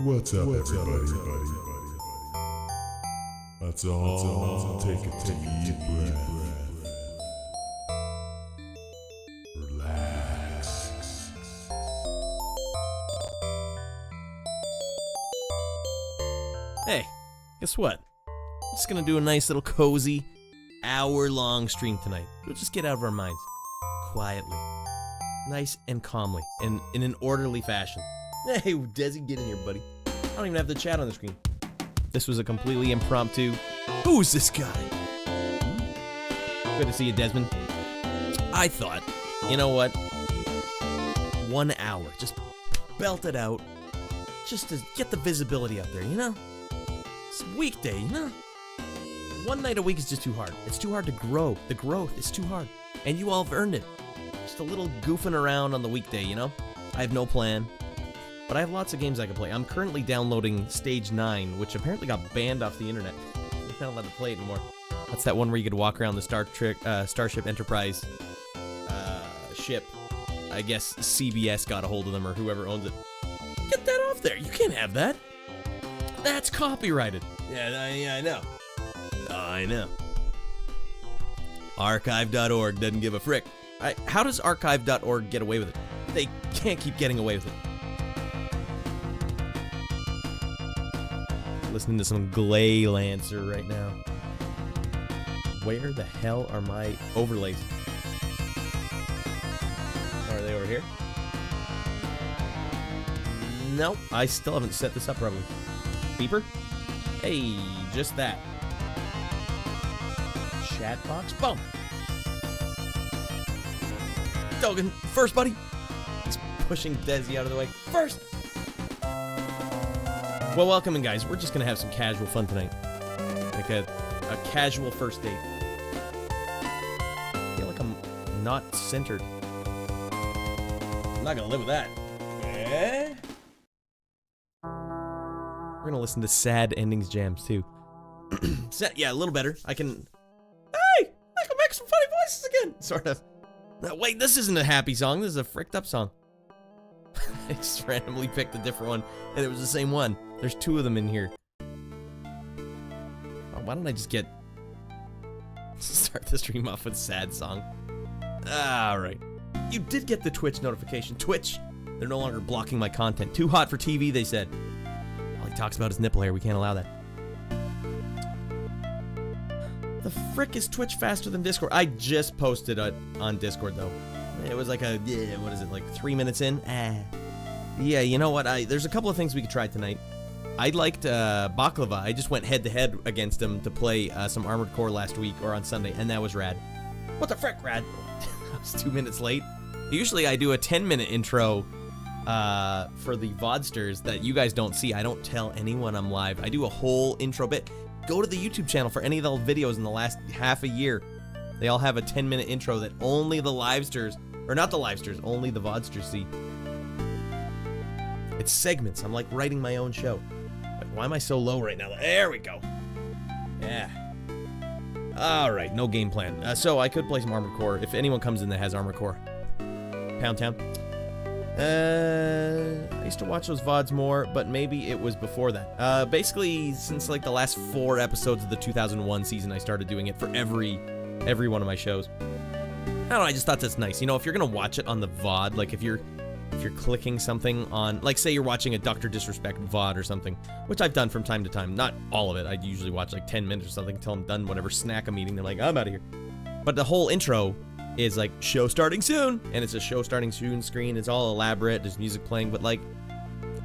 What's up, everybody? Let's all take a deep breath. Relax. Hey, guess what? I'm just gonna do a nice little cozy hour-long stream tonight. We'll just get out of our minds. Quietly. Nice and calmly. And in an orderly fashion. Hey, Desi, get in here, buddy. I don't even have the chat on the screen. This was a completely impromptu... Who's this guy? Good to see you, Desmond. I thought, you know what? 1 hour. Just belt it out. Just to get the visibility out there, you know? It's a weekday, you know? One night a week is just too hard. It's too hard to grow. The growth is too hard. And you all have earned it. Just a little goofing around on the weekday, you know? I have no plan. But I have lots of games I can play. I'm currently downloading Stage 9, which apparently got banned off the internet. You're not allowed to play it anymore. That's that one where you could walk around the Starship Enterprise ship. I guess CBS got a hold of them, or whoever owns it. Get that off there. You can't have that. That's copyrighted. Yeah, I know. I know. Archive.org doesn't give a frick. How does archive.org get away with it? They can't keep getting away with it. Listening to some Glaylancer right now. Where the hell are my overlays? Are they over here? Nope, I still haven't set this up properly. Beeper? Hey, just that. Chat box? Boom! Dogan, first, buddy! He's pushing Desi out of the way. First! Well, welcome in, guys. We're just gonna have some casual fun tonight. Like a casual first date. I feel like I'm not centered. I'm not gonna live with that. We're gonna listen to sad endings jams, too. Yeah, a little better. I can make some funny voices again! Sort of. No, wait, this isn't a happy song. This is a fricked up song. I just randomly picked a different one, and it was the same one. There's 2 of them in here. Oh, why don't I just start the stream off with a sad song? Alright. You did get the Twitch notification. Twitch! They're no longer blocking my content. Too hot for TV, they said. All he talks about is nipple hair. We can't allow that. The frick is Twitch faster than Discord? I just posted it on Discord, though. It was like what is it, like 3 minutes in? Yeah, you know what? There's a couple of things we could try tonight. I liked Baklava. I just went head-to-head against him to play some Armored Core last week, or on Sunday, and that was rad. What the frick, rad? I was 2 minutes late. Usually I do a 10-minute intro for the VODsters that you guys don't see. I don't tell anyone I'm live. I do a whole intro bit. Go to the YouTube channel for any of the videos in the last half a year. They all have a 10-minute intro that only the livesters, or not the livesters, only the VODsters see. It's segments. I'm like writing my own show. Why am I so low right now? There we go. Yeah. Alright, no game plan. So I could play some Armored Core if anyone comes in that has Armored Core. Pound Town. I used to watch those VODs more, but maybe it was before that. Basically, since like the last 4 episodes of the 2001 season, I started doing it for every one of my shows. I don't know, I just thought that's nice. You know, if you're gonna watch it on the VOD, like if you're clicking something on, like say you're watching a Dr. Disrespect VOD or something, which I've done from time to time, not all of it. I usually watch like 10 minutes or something until I'm done whatever snack I'm eating. They're like, I'm out of here. But the whole intro is like, show starting soon, and it's a show starting soon screen. It's all elaborate, there's music playing, but like,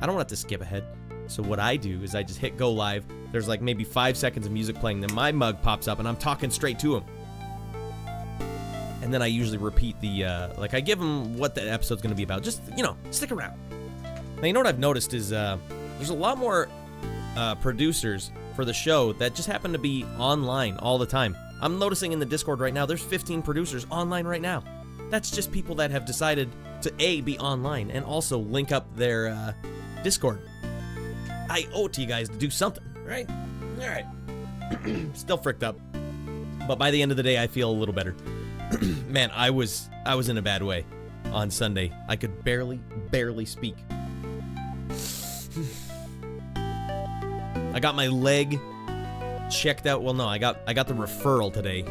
I don't want to skip ahead. So what I do is I just hit go live. There's like maybe 5 seconds of music playing, then my mug pops up and I'm talking straight to him. And then I usually repeat the, like I give them what the episode's gonna be about. Just, you know, stick around. Now, you know what I've noticed is, there's a lot more producers for the show that just happen to be online all the time. I'm noticing in the Discord right now, there's 15 producers online right now. That's just people that have decided to A, be online, and also link up their Discord. I owe it to you guys to do something, right? Alright. Still fricked up. But by the end of the day, I feel a little better. Man, I was in a bad way on Sunday. I could barely speak. I got my leg checked out. Well, no, I got the referral today.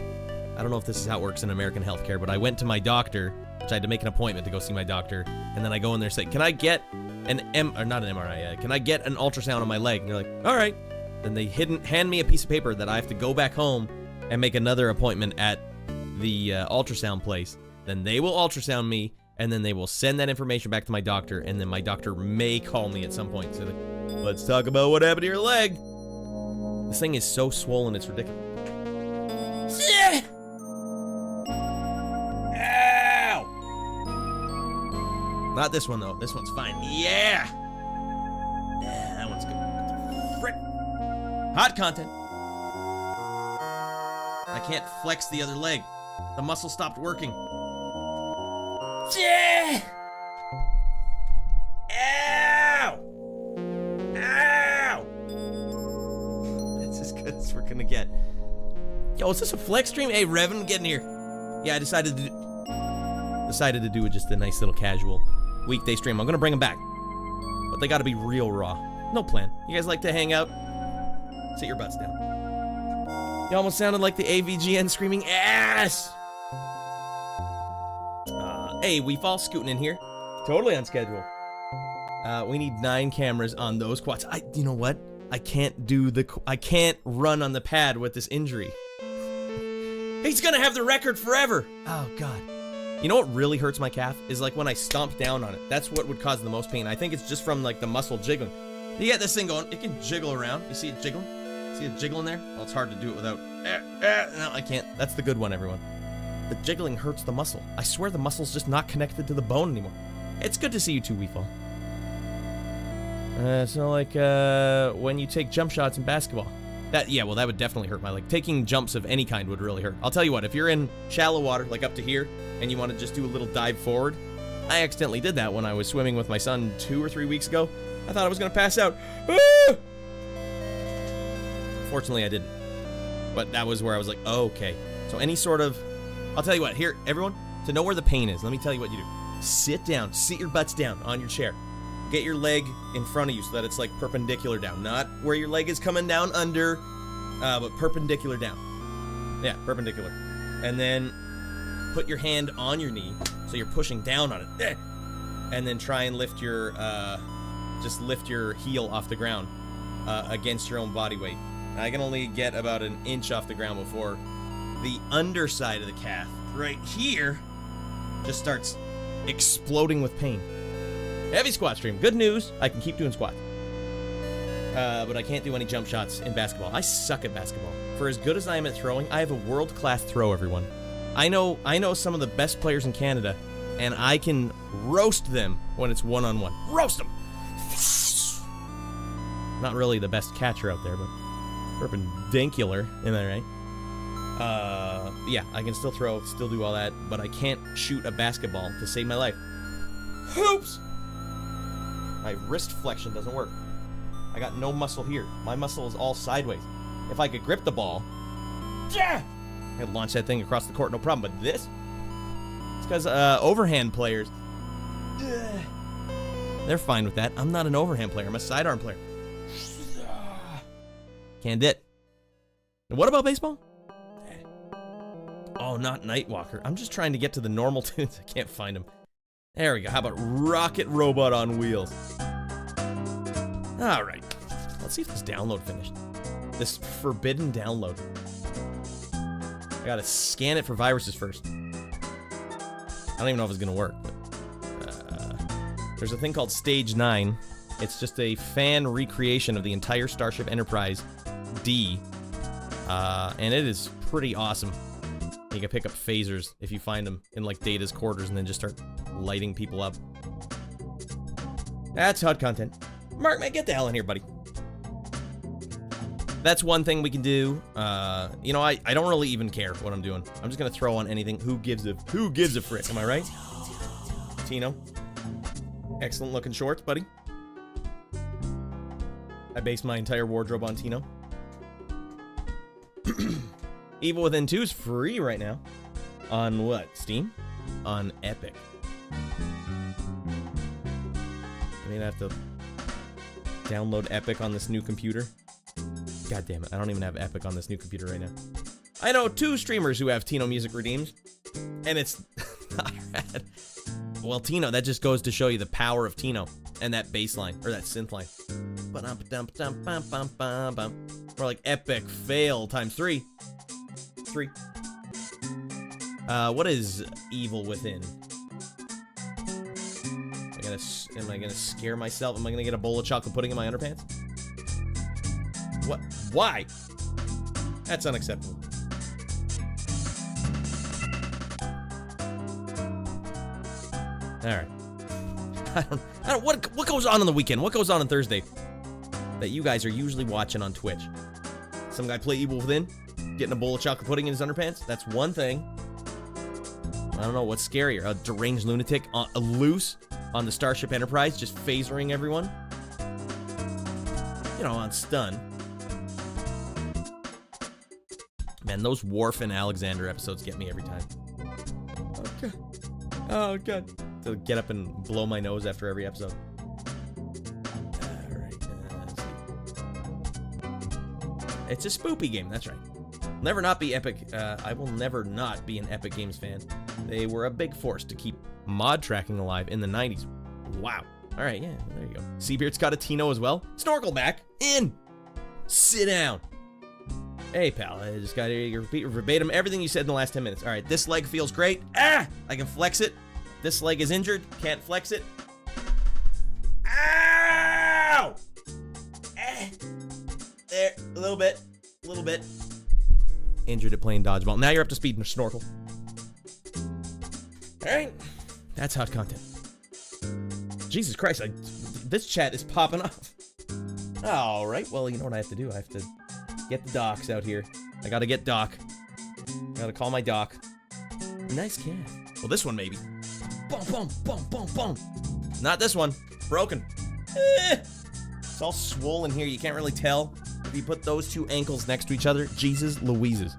I don't know if this is how it works in American healthcare, but I went to my doctor, which I had to make an appointment to go see my doctor, and then I go in there and say, can I get not an MRI, can I get an ultrasound on my leg? And they're like, all right. Then they hand me a piece of paper that I have to go back home and make another appointment at the ultrasound place. Then they will ultrasound me, and then they will send that information back to my doctor, and then my doctor may call me at some point. So like, let's talk about what happened to your leg. This thing is so swollen, it's ridiculous. Ow! Not this one, though. This one's fine. Yeah! Yeah, that one's good. Frick. Hot content. I can't flex the other leg. The muscle stopped working. Yeah! Ow! Ow! That's as good as we're gonna get. Yo, is this a flex stream? Hey, Revan, get in here. Yeah, I decided to do just a nice little casual weekday stream. I'm gonna bring them back, but they gotta be real raw. No plan. You guys like to hang out? Sit your butts down. You almost sounded like the AVGN screaming ass. Hey, we fall scooting in here. Totally on schedule. We need 9 cameras on those quads. You know what? I can't run on the pad with this injury. He's gonna have the record forever. Oh God. You know what really hurts my calf is like when I stomp down on it. That's what would cause the most pain. I think it's just from like the muscle jiggling. You get this thing going, it can jiggle around. You see it jiggling? See it jiggling there? Well, it's hard to do it without. No, I can't. That's the good one, everyone. The jiggling hurts the muscle. I swear the muscle's just not connected to the bone anymore. It's good to see you too, Weefall. So like when you take jump shots in basketball. That would definitely hurt my leg. Taking jumps of any kind would really hurt. I'll tell you what, if you're in shallow water, like up to here, and you want to just do a little dive forward, I accidentally did that when I was swimming with my son 2 or 3 weeks ago. I thought I was gonna pass out. Ah! Fortunately, I didn't. But that was where I was like, oh, okay. So any sort of, I'll tell you what, here, everyone, to know where the pain is, let me tell you what you do. Sit down, sit your butts down on your chair. Get your leg in front of you so that it's like perpendicular down. Not where your leg is coming down under, but perpendicular down. Yeah, perpendicular. And then put your hand on your knee so you're pushing down on it. And then try and lift your, just lift your heel off the ground against your own body weight. I can only get about an inch off the ground before the underside of the calf, right here, just starts exploding with pain. Heavy squat stream. Good news, I can keep doing squats. But I can't do any jump shots in basketball. I suck at basketball. For as good as I am at throwing, I have a world-class throw, everyone. I know some of the best players in Canada, and I can roast them when it's one-on-one. Roast them! Not really the best catcher out there, but perpendicular, am I right? Yeah, I can still throw, still do all that, but I can't shoot a basketball to save my life. Oops! My wrist flexion doesn't work. I got no muscle here. My muscle is all sideways. If I could grip the ball, yeah, I could launch that thing across the court, no problem. But this, it's because overhand players, they're fine with that. I'm not an overhand player. I'm a sidearm player. Can't it. And what about baseball? Oh, not Nightwalker. I'm just trying to get to the normal tunes. I can't find them. There we go. How about Rocket Robot on Wheels? All right. Let's see if this download finished. This forbidden download. I gotta scan it for viruses first. I don't even know if it's gonna work, but there's a thing called Stage 9. It's just a fan recreation of the entire Starship Enterprise D, and it is pretty awesome. You can pick up phasers if you find them in like Data's quarters and then just start lighting people up. That's hot content. Mark, man, get the hell in here, buddy. That's one thing we can do. You know, I don't really even care what I'm doing. I'm just gonna throw on anything. Who gives a frick? Am I right? Tino. Excellent looking shorts, buddy. I based my entire wardrobe on Tino. Evil Within 2 is free right now. On what? Steam? On Epic. I mean, I have to download Epic on this new computer. God damn it, I don't even have Epic on this new computer right now. I know 2 streamers who have Tino music redeemed, and it's not rad. Well, Tino, that just goes to show you the power of Tino and that bass line, or that synth line. Or like epic fail times 3. 3. What is Evil Within? Am I gonna scare myself? Am I gonna get a bowl of chocolate pudding in my underpants? What? Why? That's unacceptable. All right. I don't. What goes on the weekend? What goes on Thursday that you guys are usually watching on Twitch? Some guy play Evil Within, getting a bowl of chocolate pudding in his underpants. That's one thing. I don't know what's scarier: a deranged lunatic loose on the Starship Enterprise, just phasering everyone. You know, on stun. Man, those Worf and Alexander episodes get me every time. Okay. Oh god. To get up and blow my nose after every episode. Alright, let's see. It's a spoopy game, that's right. Never not be Epic, I will never not be an Epic Games fan. They were a big force to keep mod tracking alive in the 90s. Wow. Alright, yeah, there you go. Seabeard's got a Tino as well. Snorkel back. In! Sit down. Hey, pal, I just gotta repeat verbatim everything you said in the last 10 minutes. Alright, this leg feels great. Ah! I can flex it. This leg is injured. Can't flex it. Ow! There, a little bit. A little bit. Injured at playing dodgeball. Now you're up to speed in Snorkel. Alright. That's hot content. Jesus Christ, this chat is popping off. Alright, well, you know what I have to do? I have to get the docs out here. I gotta get Doc. Gotta call my Doc. Nice cat. Well, this one maybe. Boom, boom, boom, boom, boom. Not this one. Broken. It's all swollen here. You can't really tell if you put those 2 ankles next to each other. Jesus Louises.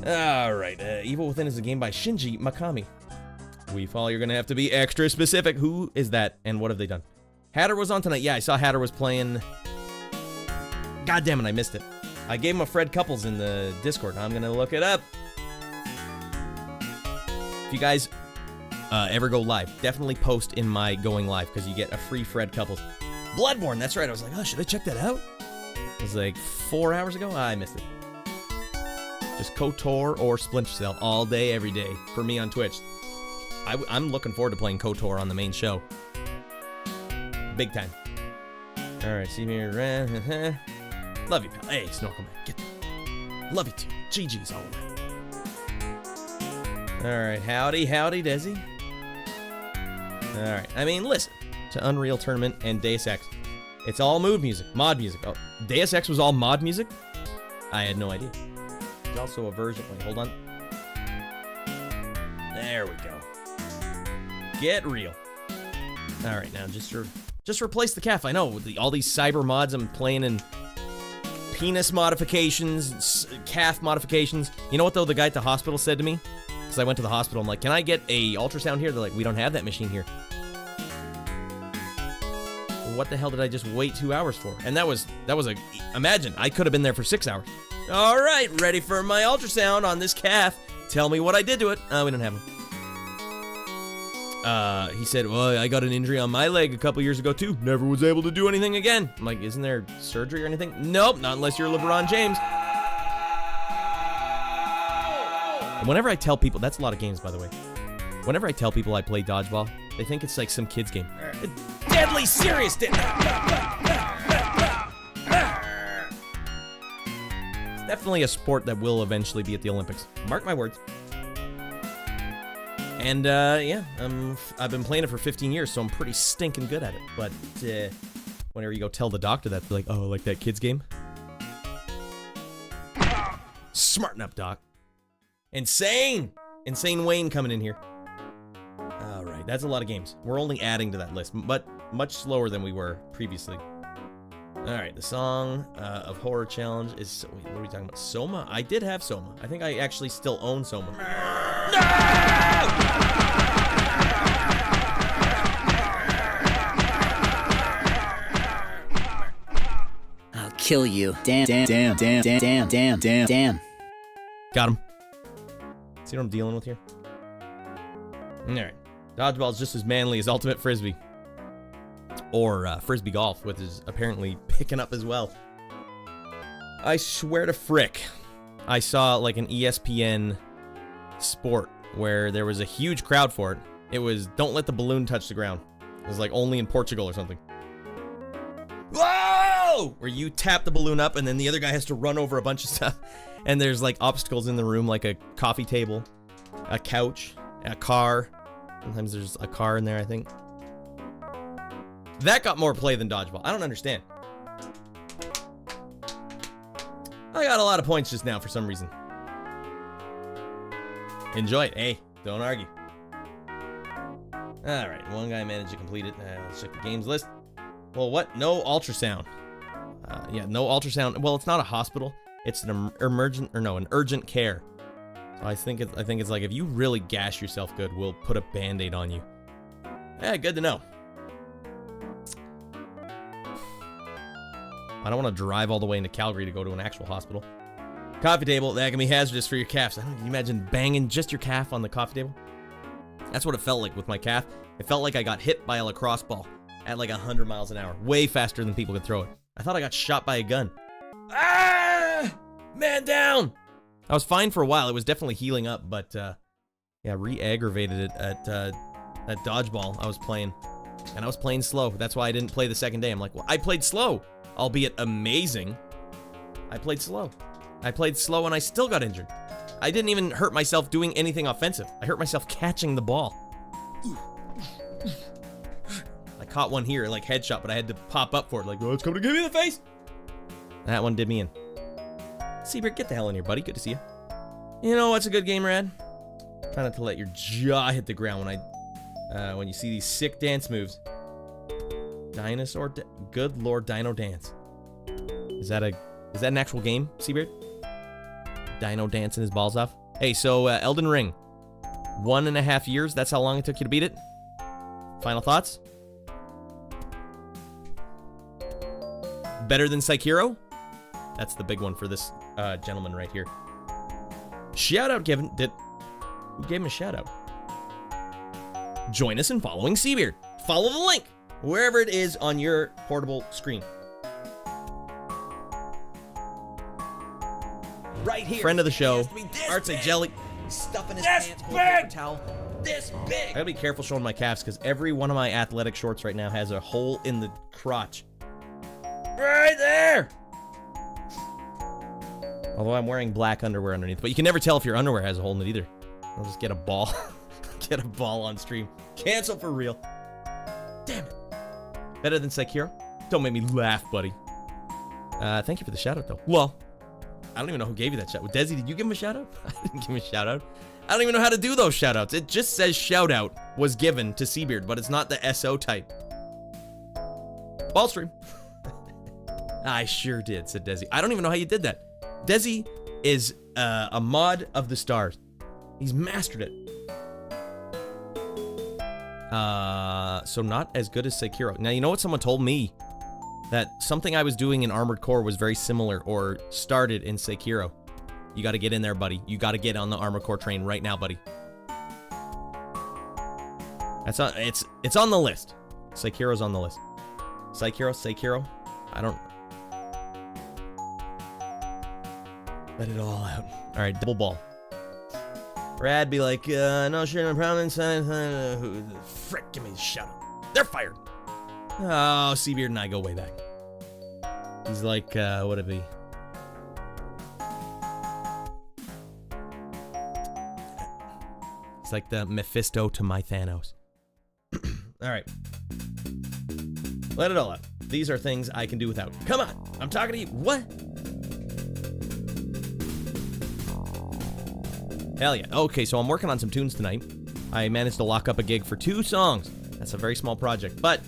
Alright, Evil Within is a game by Shinji Mikami. We follow, you're gonna have to be extra specific. Who is that, and what have they done? Hatter was on tonight. Yeah, I saw Hatter was playing. God damn it, I missed it. I gave him a Fred Couples in the Discord. I'm gonna look it up. If you guys ever go live, definitely post in my going live, because you get a free Fred Couples. Bloodborne, that's right. I was like, oh, should I check that out? It was like 4 hours ago. I missed it. Just KOTOR or Splinter Cell all day, every day for me on Twitch. I'm looking forward to playing KOTOR on the main show. Big time. Alright, see me around. Love you, pal. Hey, Snorkel man. Get there. Love you too. GG's all around. Alright, howdy, Desi. Alright, I mean, listen. To Unreal Tournament and Deus Ex. It's all mod music. Oh, Deus Ex was all mod music? I had no idea. There's also a version. Wait, hold on. There we go. Get real. Alright, now just replace the calf. I know, all these cyber mods I'm playing in. Penis modifications, calf modifications. You know what, though, the guy at the hospital said to me? Because I went to the hospital, I'm like, can I get a ultrasound here? They're like, we don't have that machine here. What the hell did I just wait 2 hours for? And that was imagine, I could have been there for 6 hours. All right, ready for my ultrasound on this calf. Tell me what I did to it. We don't have him. He said, well, I got an injury on my leg a couple years ago too. Never was able to do anything again. I'm like, isn't there surgery or anything? Nope, not unless you're LeBron James. And whenever I tell people, that's a lot of games, by the way. Whenever I tell people I play dodgeball, they think it's like some kid's game. Deadly serious. It's definitely a sport that will eventually be at the Olympics. Mark my words. And, yeah, I've been playing it for 15 years, so I'm pretty stinking good at it. But, whenever you go tell the doctor that, they're like, oh, like that kid's game? Smarten up, Doc. Insane Wayne coming in here. Alright, that's a lot of games. We're only adding to that list, but much slower than we were previously. Alright, the song of Horror Challenge is... Wait, what are we talking about? Soma? I did have Soma. I think I actually still own Soma. No! I'll kill you. Damn. Got him. See what I'm dealing with here? Alright. Dodgeball's just as manly as Ultimate Frisbee. Or Frisbee Golf, which is apparently picking up as well. I swear to frick, I saw like an ESPN sport where there was a huge crowd for it. It was don't let the balloon touch the ground. It was like only in Portugal or something. Whoa! Where you tap the balloon up and then the other guy has to run over a bunch of stuff. And there's like obstacles in the room, like a coffee table, a couch, a car. Sometimes there's a car in there, I think. That got more play than dodgeball. I don't understand. I got a lot of points just now for some reason. Enjoy it. Hey, don't argue. Alright, one guy managed to complete it. Let's check the games list. Well, what? No ultrasound. Yeah, no ultrasound. Well, it's not a hospital. It's an an urgent care. So I think it's like if you really gash yourself good, we'll put a band-aid on you. Yeah, good to know. I don't want to drive all the way into Calgary to go to an actual hospital. Coffee table, that can be hazardous for your calves. Can you imagine banging just your calf on the coffee table? That's what it felt like with my calf. It felt like I got hit by a lacrosse ball at like 100 miles an hour. Way faster than people could throw it. I thought I got shot by a gun. Ah! Man down! I was fine for a while. It was definitely healing up, but yeah, re-aggravated it at dodgeball I was playing. And I was playing slow. That's why I didn't play the second day. I'm like, well, I played slow. Albeit amazing. I played slow. I played slow and I still got injured. I didn't even hurt myself doing anything offensive. I hurt myself catching the ball. I caught one here, like headshot, but I had to pop up for it. Like, oh, it's coming to give me the face. That one did me in. Seabird, get the hell in here, buddy. Good to see you. You know what's a good game, Rad? Try not to let your jaw hit the ground when you see these sick dance moves. Good Lord, Dino Dance. Is that an actual game, Seabird? Dino dancing his balls off. Hey, so Elden Ring, 1.5 years. That's how long it took you to beat it. Final thoughts? Better than Sekiro? That's the big one for this gentleman right here. Shout out, Kevin. Who gave him a shout out? Join us in following Seabird. Follow the link wherever it is on your portable screen. Right here. Friend of the show, Arts Jelly. Stuffing his pants, paper towel. This big. I gotta be careful showing my calves because every one of my athletic shorts right now has a hole in the crotch. Right there. Although I'm wearing black underwear underneath, but you can never tell if your underwear has a hole in it either. I'll just get a ball. Get a ball on stream. Cancel for real. Damn it. Better than Sekiro? Don't make me laugh, buddy. Thank you for the shout out though. Well, I don't even know who gave you that shout out. Desi, did you give him a shout out? I didn't give him a shout out. I don't even know how to do those shout outs. It just says shout out was given to Seabird, but it's not the SO type. Ball stream. I sure did, said Desi. I don't even know how you did that. Desi is a mod of the stars. He's mastered it. So not as good as Sekiro. Now, you know what someone told me? That something I was doing in Armored Core was very similar or started in Sekiro. You gotta get in there, buddy. You gotta get on the Armored Core train right now, buddy. It's on the list. Sekiro's on the list. Sekiro? I don't... Let it all out. Alright, double ball. Rad be like, no shit, no problem inside. Who the frick? Give me a shout out. They're fired. Oh, Seabeard and I go way back. He's like, what'd it be? It's like the Mephisto to my Thanos. Alright. Let it all out. These are things I can do without. Come on! I'm talking to you. What? Hell yeah. Okay, so I'm working on some tunes tonight. I managed to lock up a gig for 2 songs. That's a very small project, but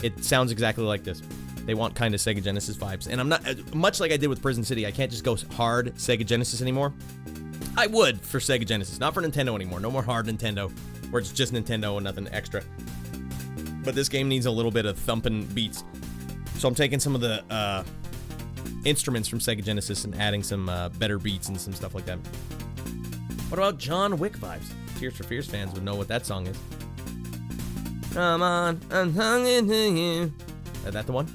it sounds exactly like this. They want kind of Sega Genesis vibes. And I'm not, much like I did with Prison City, I can't just go hard Sega Genesis anymore. I would for Sega Genesis, not for Nintendo anymore. No more hard Nintendo, where it's just Nintendo and nothing extra. But this game needs a little bit of thumping beats. So So I'm taking some of the instruments from Sega Genesis and adding some better beats and some stuff like that. What about John Wick vibes? Tears for Fears fans would know what that song is. Come on, I'm hanging to you. Is that the one?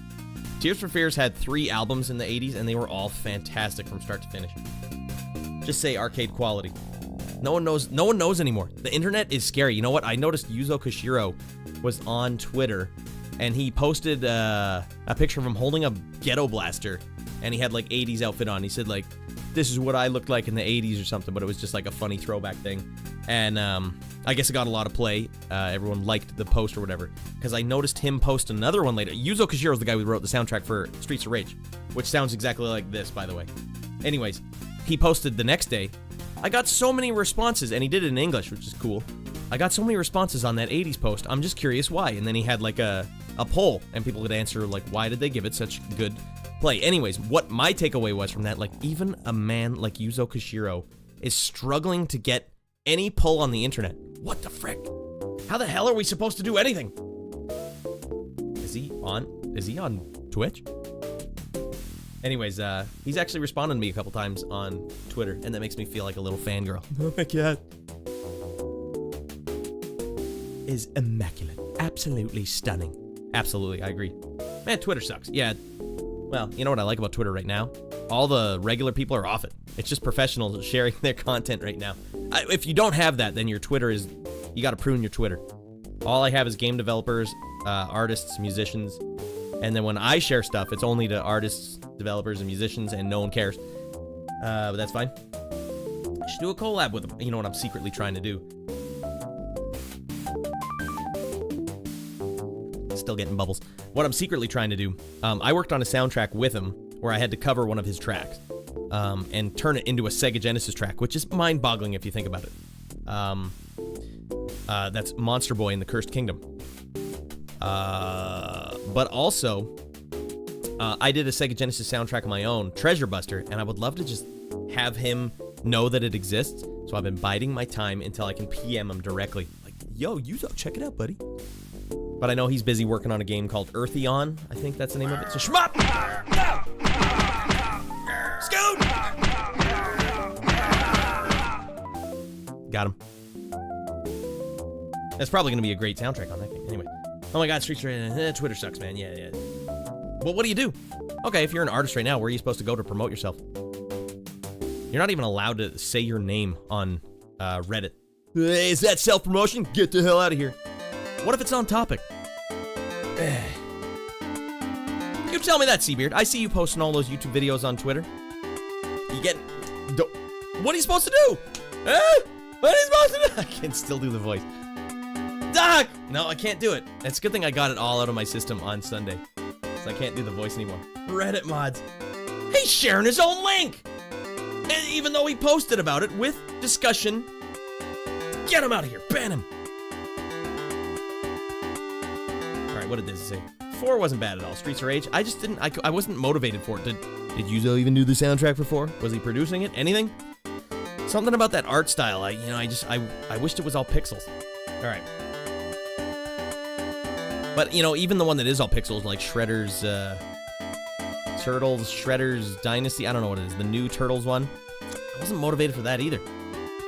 Tears for Fears had 3 albums in the 80s, and they were all fantastic from start to finish. Just say arcade quality. No one knows anymore. The internet is scary. You know what? I noticed Yuzo Koshiro was on Twitter, and he posted a picture of him holding a ghetto blaster, and he had like 80s outfit on. He said like, this is what I looked like in the 80s or something, but it was just like a funny throwback thing. And I guess it got a lot of play. Everyone liked the post or whatever, because I noticed him post another one later. Yuzo Koshiro is the guy who wrote the soundtrack for Streets of Rage, which sounds exactly like this, by the way. Anyways, he posted the next day. I got so many responses, and he did it in English, which is cool. I got so many responses on that 80s post. I'm just curious why. And then he had like a poll, and people could answer like, why did they give it such good play? Anyways, what my takeaway was from that, like, even a man like Yuzo Koshiro is struggling to get any pull on the internet. What the frick? How the hell are we supposed to do anything? Is he on Twitch? Anyways, he's actually responded to me a couple times on Twitter, and that makes me feel like a little fangirl. Oh my god. Is immaculate. Absolutely stunning. Absolutely, I agree. Man, Twitter sucks. Yeah. Well, you know what I like about Twitter right now? All the regular people are off it. It's just professionals sharing their content right now. If you don't have that, then your Twitter is... You gotta prune your Twitter. All I have is game developers, artists, musicians, and then when I share stuff, it's only to artists, developers, and musicians, and no one cares. But that's fine. I should do a collab with them. You know what I'm secretly trying to do? Still getting bubbles. What I'm secretly trying to do, I worked on a soundtrack with him where I had to cover one of his tracks and turn it into a Sega Genesis track, which is mind-boggling if you think about it. That's Monster Boy in the Cursed Kingdom. But also, I did a Sega Genesis soundtrack of my own, Treasure Buster, and I would love to just have him know that it exists. So I've been biding my time until I can PM him directly. Like, yo, Yuzo, check it out, buddy. But I know he's busy working on a game called Eartheon. I think that's the name of it. So shmup! Scoot! Got him. That's probably going to be a great soundtrack on that game. Anyway. Oh my god, Streets Rage. Twitter sucks, man. Yeah. Well, what do you do? Okay, if you're an artist right now, where are you supposed to go to promote yourself? You're not even allowed to say your name on Reddit. Hey, is that self-promotion? Get the hell out of here. What if it's on topic? You tell me that, Seabeard. I see you posting all those YouTube videos on Twitter. You get... What are you supposed to do? What are you supposed to do? I can still do the voice. Doc! No, I can't do it. It's a good thing I got it all out of my system on Sunday. So I can't do the voice anymore. Reddit mods. He's sharing his own link! And even though he posted about it with discussion. Get him out of here. Ban him. Alright, what did this say? 4 wasn't bad at all. Streets of Rage. I just didn't... I wasn't motivated for it. Did Yuzo even do the soundtrack for 4? Was he producing it? Anything? Something about that art style. I wished it was all pixels. Alright. But, you know, even the one that is all pixels, like Shredder's, Turtles, Shredder's Dynasty, I don't know what it is, the new Turtles one, I wasn't motivated for that either.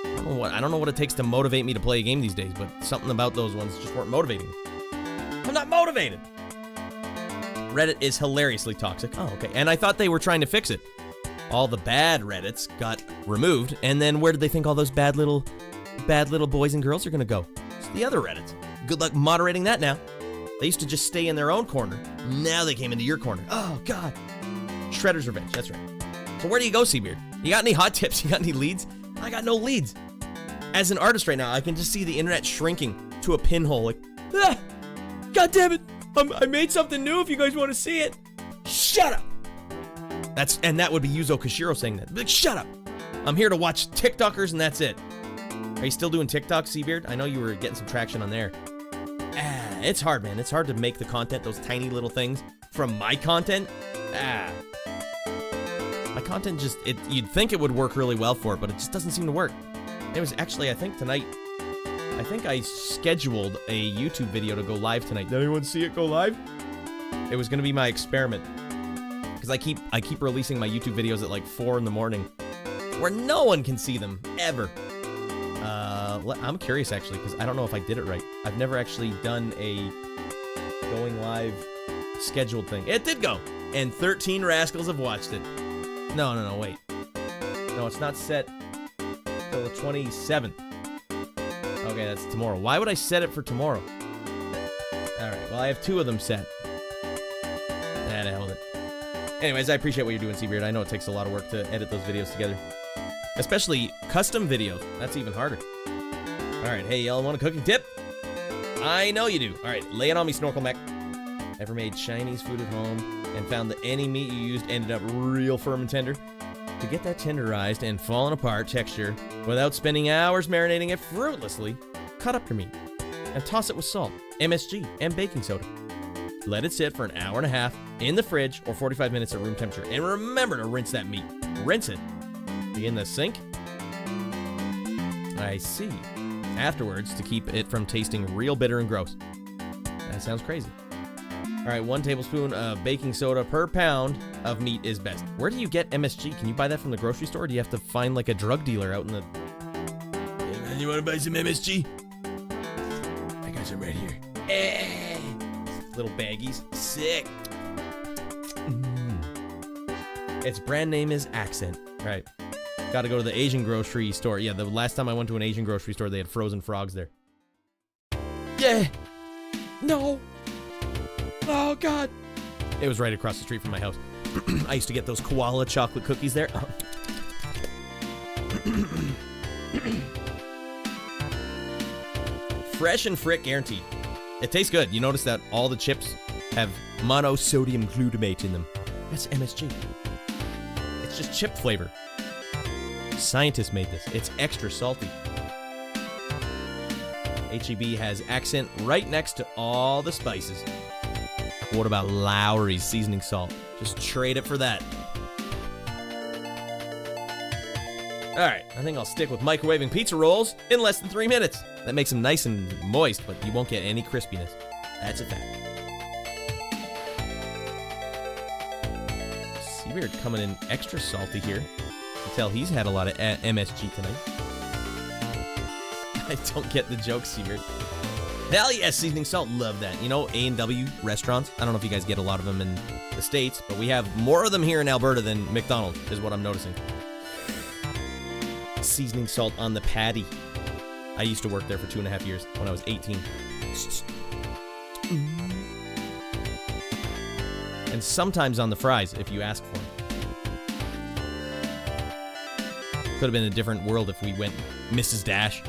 I don't know what it takes to motivate me to play a game these days, but something about those ones just weren't motivating me. I'm not motivated! Reddit is hilariously toxic. Oh, okay. And I thought they were trying to fix it. All the bad Reddits got removed, and then where did they think all those bad little boys and girls are gonna go? It's the other Reddits. Good luck moderating that now. They used to just stay in their own corner. Now they came into your corner. Oh, God. Shredder's Revenge. That's right. So where do you go, Seabeard? You got any hot tips? You got any leads? I got no leads. As an artist right now, I can just see the internet shrinking to a pinhole. Like, God damn it. I made something new if you guys want to see it. Shut up. And that would be Yuzo Koshiro saying that. Like, shut up. I'm here to watch TikTokers and that's it. Are you still doing TikTok, Seabeard? I know you were getting some traction on there. It's hard, man. It's hard to make the content, those tiny little things, from my content. My content just, you'd think it would work really well for it, but it just doesn't seem to work. It was actually, I think tonight, I scheduled a YouTube video to go live tonight. Did anyone see it go live? It was gonna be my experiment. Because I keep releasing my YouTube videos at like 4 in the morning, where no one can see them, ever. I'm curious, actually, because I don't know if I did it right. I've never actually done a going live scheduled thing. It did go! And 13 rascals have watched it. No, wait. No, it's not set till the 27th. Okay, that's tomorrow. Why would I set it for tomorrow? Alright, well, I have 2 of them set. Nah, the hell with it. Anyways, I appreciate what you're doing, Seabeard. I know it takes a lot of work to edit those videos together. Especially custom videos. That's even harder. Alright, hey, y'all want a cooking tip? I know you do. Alright, lay it on me, Snorkel Mech. Ever made Chinese food at home and found that any meat you used ended up real firm and tender? To get that tenderized and fallen apart texture without spending hours marinating it fruitlessly, cut up your meat and toss it with salt, MSG, and baking soda. Let it sit for an hour and a half in the fridge or 45 minutes at room temperature. And remember to rinse that meat. Rinse it. Be in the sink. I see. Afterwards, to keep it from tasting real bitter and gross. That sounds crazy. Alright, 1 tablespoon of baking soda per pound of meat is best. Where do you get MSG? Can you buy that from the grocery store? Or do you have to find like a drug dealer out in the... Hey man, you wanna buy some MSG? I got some right here. Hey! Little baggies. Sick. Its brand name is Accent. Right. Gotta go to the Asian grocery store. Yeah, the last time I went to an Asian grocery store, they had frozen frogs there. Yeah. No. Oh, God. It was right across the street from my house. I used to get those koala chocolate cookies there. Fresh and frick guaranteed. It tastes good. You notice that all the chips have monosodium glutamate in them. That's MSG. It's just chip flavor. Scientists made this. It's extra salty. HEB has Accent right next to all the spices. What about Lowry's seasoning salt? Just trade it for that. Alright, I think I'll stick with microwaving pizza rolls in less than 3 minutes. That makes them nice and moist, but you won't get any crispiness. That's a fact. Seabeard coming in extra salty here. You can tell he's had a lot of MSG tonight. I don't get the joke, Seabeard. Hell yes, seasoning salt. Love that. You know, A&W restaurants? I don't know if you guys get a lot of them in the States, but we have more of them here in Alberta than McDonald's, is what I'm noticing. Seasoning salt on the patty. I used to work there for 2.5 years when I was 18. And sometimes on the fries, if you ask for them. Could have been a different world if we went Mrs. Dash.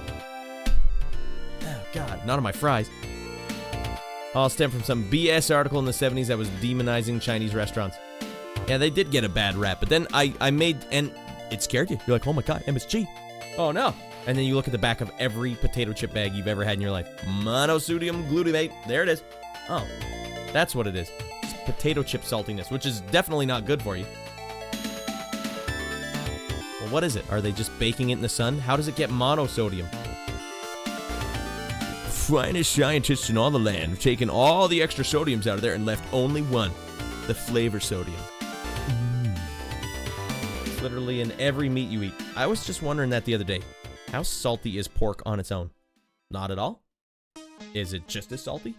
Oh, God, not on my fries. All stem from some BS article in the 70s that was demonizing Chinese restaurants. Yeah, they did get a bad rap, but then I made, and it scared you. You're like, oh my God, MSG. Oh no. And then you look at the back of every potato chip bag you've ever had in your life. Monosodium glutamate. There it is. Oh, that's what it is. It's potato chip saltiness, which is definitely not good for you. Well, what is it? Are they just baking it in the sun? How does it get monosodium? Finest scientists in all the land have taken all the extra sodiums out of there and left only one. The flavor sodium. It's literally in every meat you eat. I was just wondering that the other day. How salty is pork on its own? Not at all? Is it just as salty?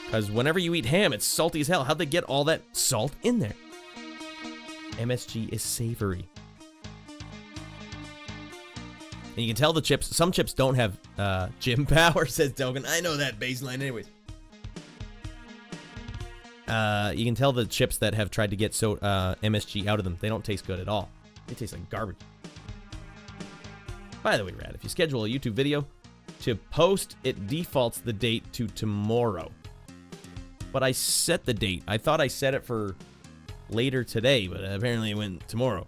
Because whenever you eat ham, it's salty as hell. How'd they get all that salt in there? MSG is savory. And you can tell the chips, some chips don't have gym power, says Dogan. I know that baseline anyways. You can tell the chips that have tried to get MSG out of them, they don't taste good at all. They taste like garbage. By the way, Rad, if you schedule a YouTube video to post, it defaults the date to tomorrow. But I set the date. I thought I set it for later today, but apparently it went tomorrow.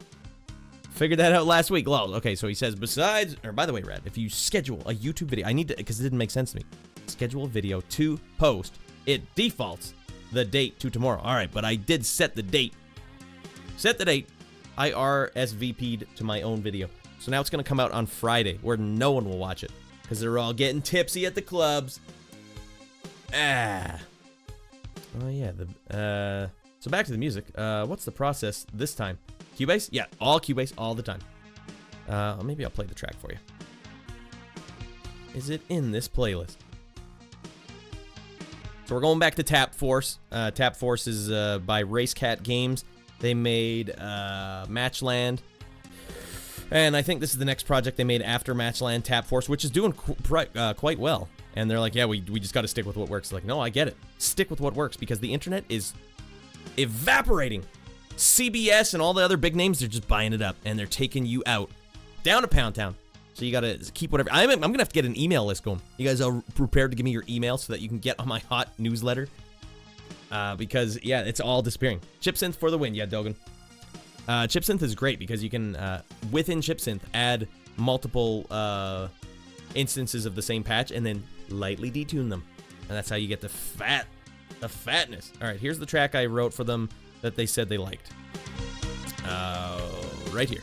Figured that out last week. Lol. Okay, so he says, besides, or by the way, Rad, if you schedule a YouTube video, I need to, because it didn't make sense to me. Schedule a video to post, it defaults the date to tomorrow. All right, but I did set the date. Set the date. I RSVP'd to my own video. So now it's going to come out on Friday, where no one will watch it, because they're all getting tipsy at the clubs. Oh yeah, so back to the music. What's the process this time? Cubase? Yeah, all Cubase all the time. Maybe I'll play the track for you. Is it in this playlist? So we're going back to Tap Force. Tap Force is by Racecat Games. They made Matchland. And I think this is the next project they made after Matchland, Tap Force, which is doing quite well. And they're like, yeah, we just got to stick with what works. Like, no, I get it. Stick with what works because the internet is evaporating. CBS and all the other big names, they're just buying it up. And they're taking you out. Down to Pound Town. So you gotta keep whatever. I'm gonna have to get an email list going. You guys are prepared to give me your email so that you can get on my hot newsletter? Because yeah, it's all disappearing. ChipSynth for the win, yeah, Dogan. ChipSynth is great because you can within ChipSynth add multiple instances of the same patch and then lightly detune them, and that's how you get the fatness. All right, here's the track I wrote for them that they said they liked. Right here.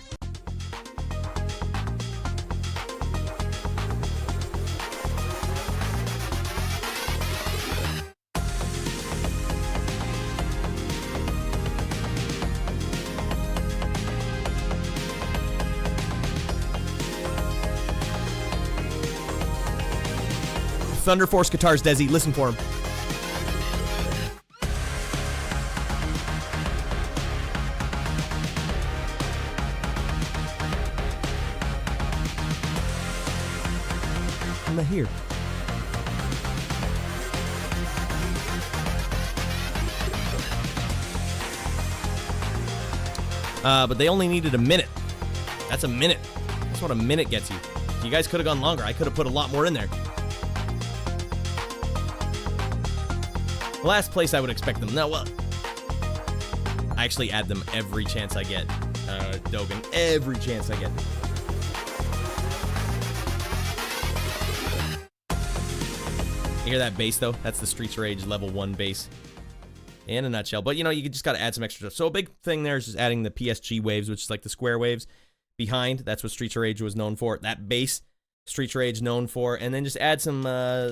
Thunder Force guitars, Desi. Listen for him. I'm not here. But they only needed a minute. That's a minute. That's what a minute gets you. You guys could have gone longer. I could have put a lot more in there. Last place I would expect them. No, well, I actually add them every chance I get. Dogan, every chance I get. You hear that bass though? That's the Streets of Rage level 1 bass. In a nutshell. But you know, you just gotta add some extra stuff. So a big thing there is just adding the PSG waves, which is like the square waves behind. That's what Streets of Rage was known for. That bass, Streets of Rage known for. And then just add some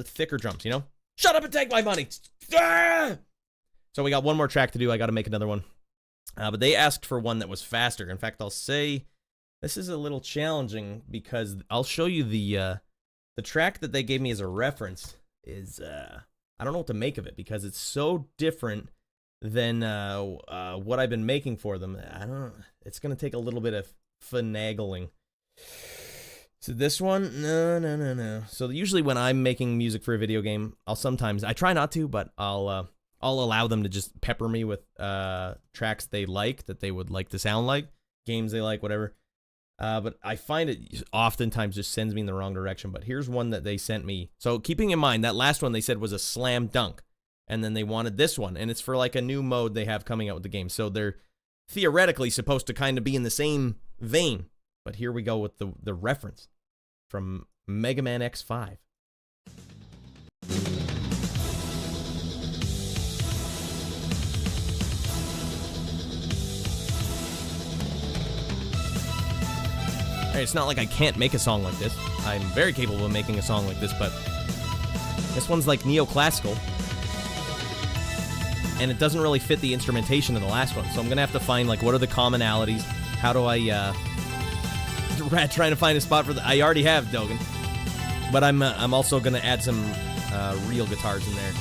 thicker drums, you know? Shut up and take my money! Ah! So we got one more track to do. I got to make another one. But they asked for one that was faster. In fact, I'll say this is a little challenging because I'll show you the track that they gave me as a reference is I don't know what to make of it because it's so different than what I've been making for them. I don't know. It's going to take a little bit of finagling. So this one, no. So usually when I'm making music for a video game, I try not to, but I'll allow them to just pepper me with tracks they like, that they would like to sound like, games they like, whatever. But I find it oftentimes just sends me in the wrong direction. But here's one that they sent me. So keeping in mind, that last one they said was a slam dunk. And then they wanted this one. And it's for like a new mode they have coming out with the game. So they're theoretically supposed to kind of be in the same vein. But here we go with the reference from Mega Man X5. It's not like I can't make a song like this. I'm very capable of making a song like this, but this one's like neoclassical. And it doesn't really fit the instrumentation of the last one. So I'm going to have to find, like, what are the commonalities? How do I, Radd trying to find a spot for the... I already have Dogan. But I'm also going to add some real guitars in there.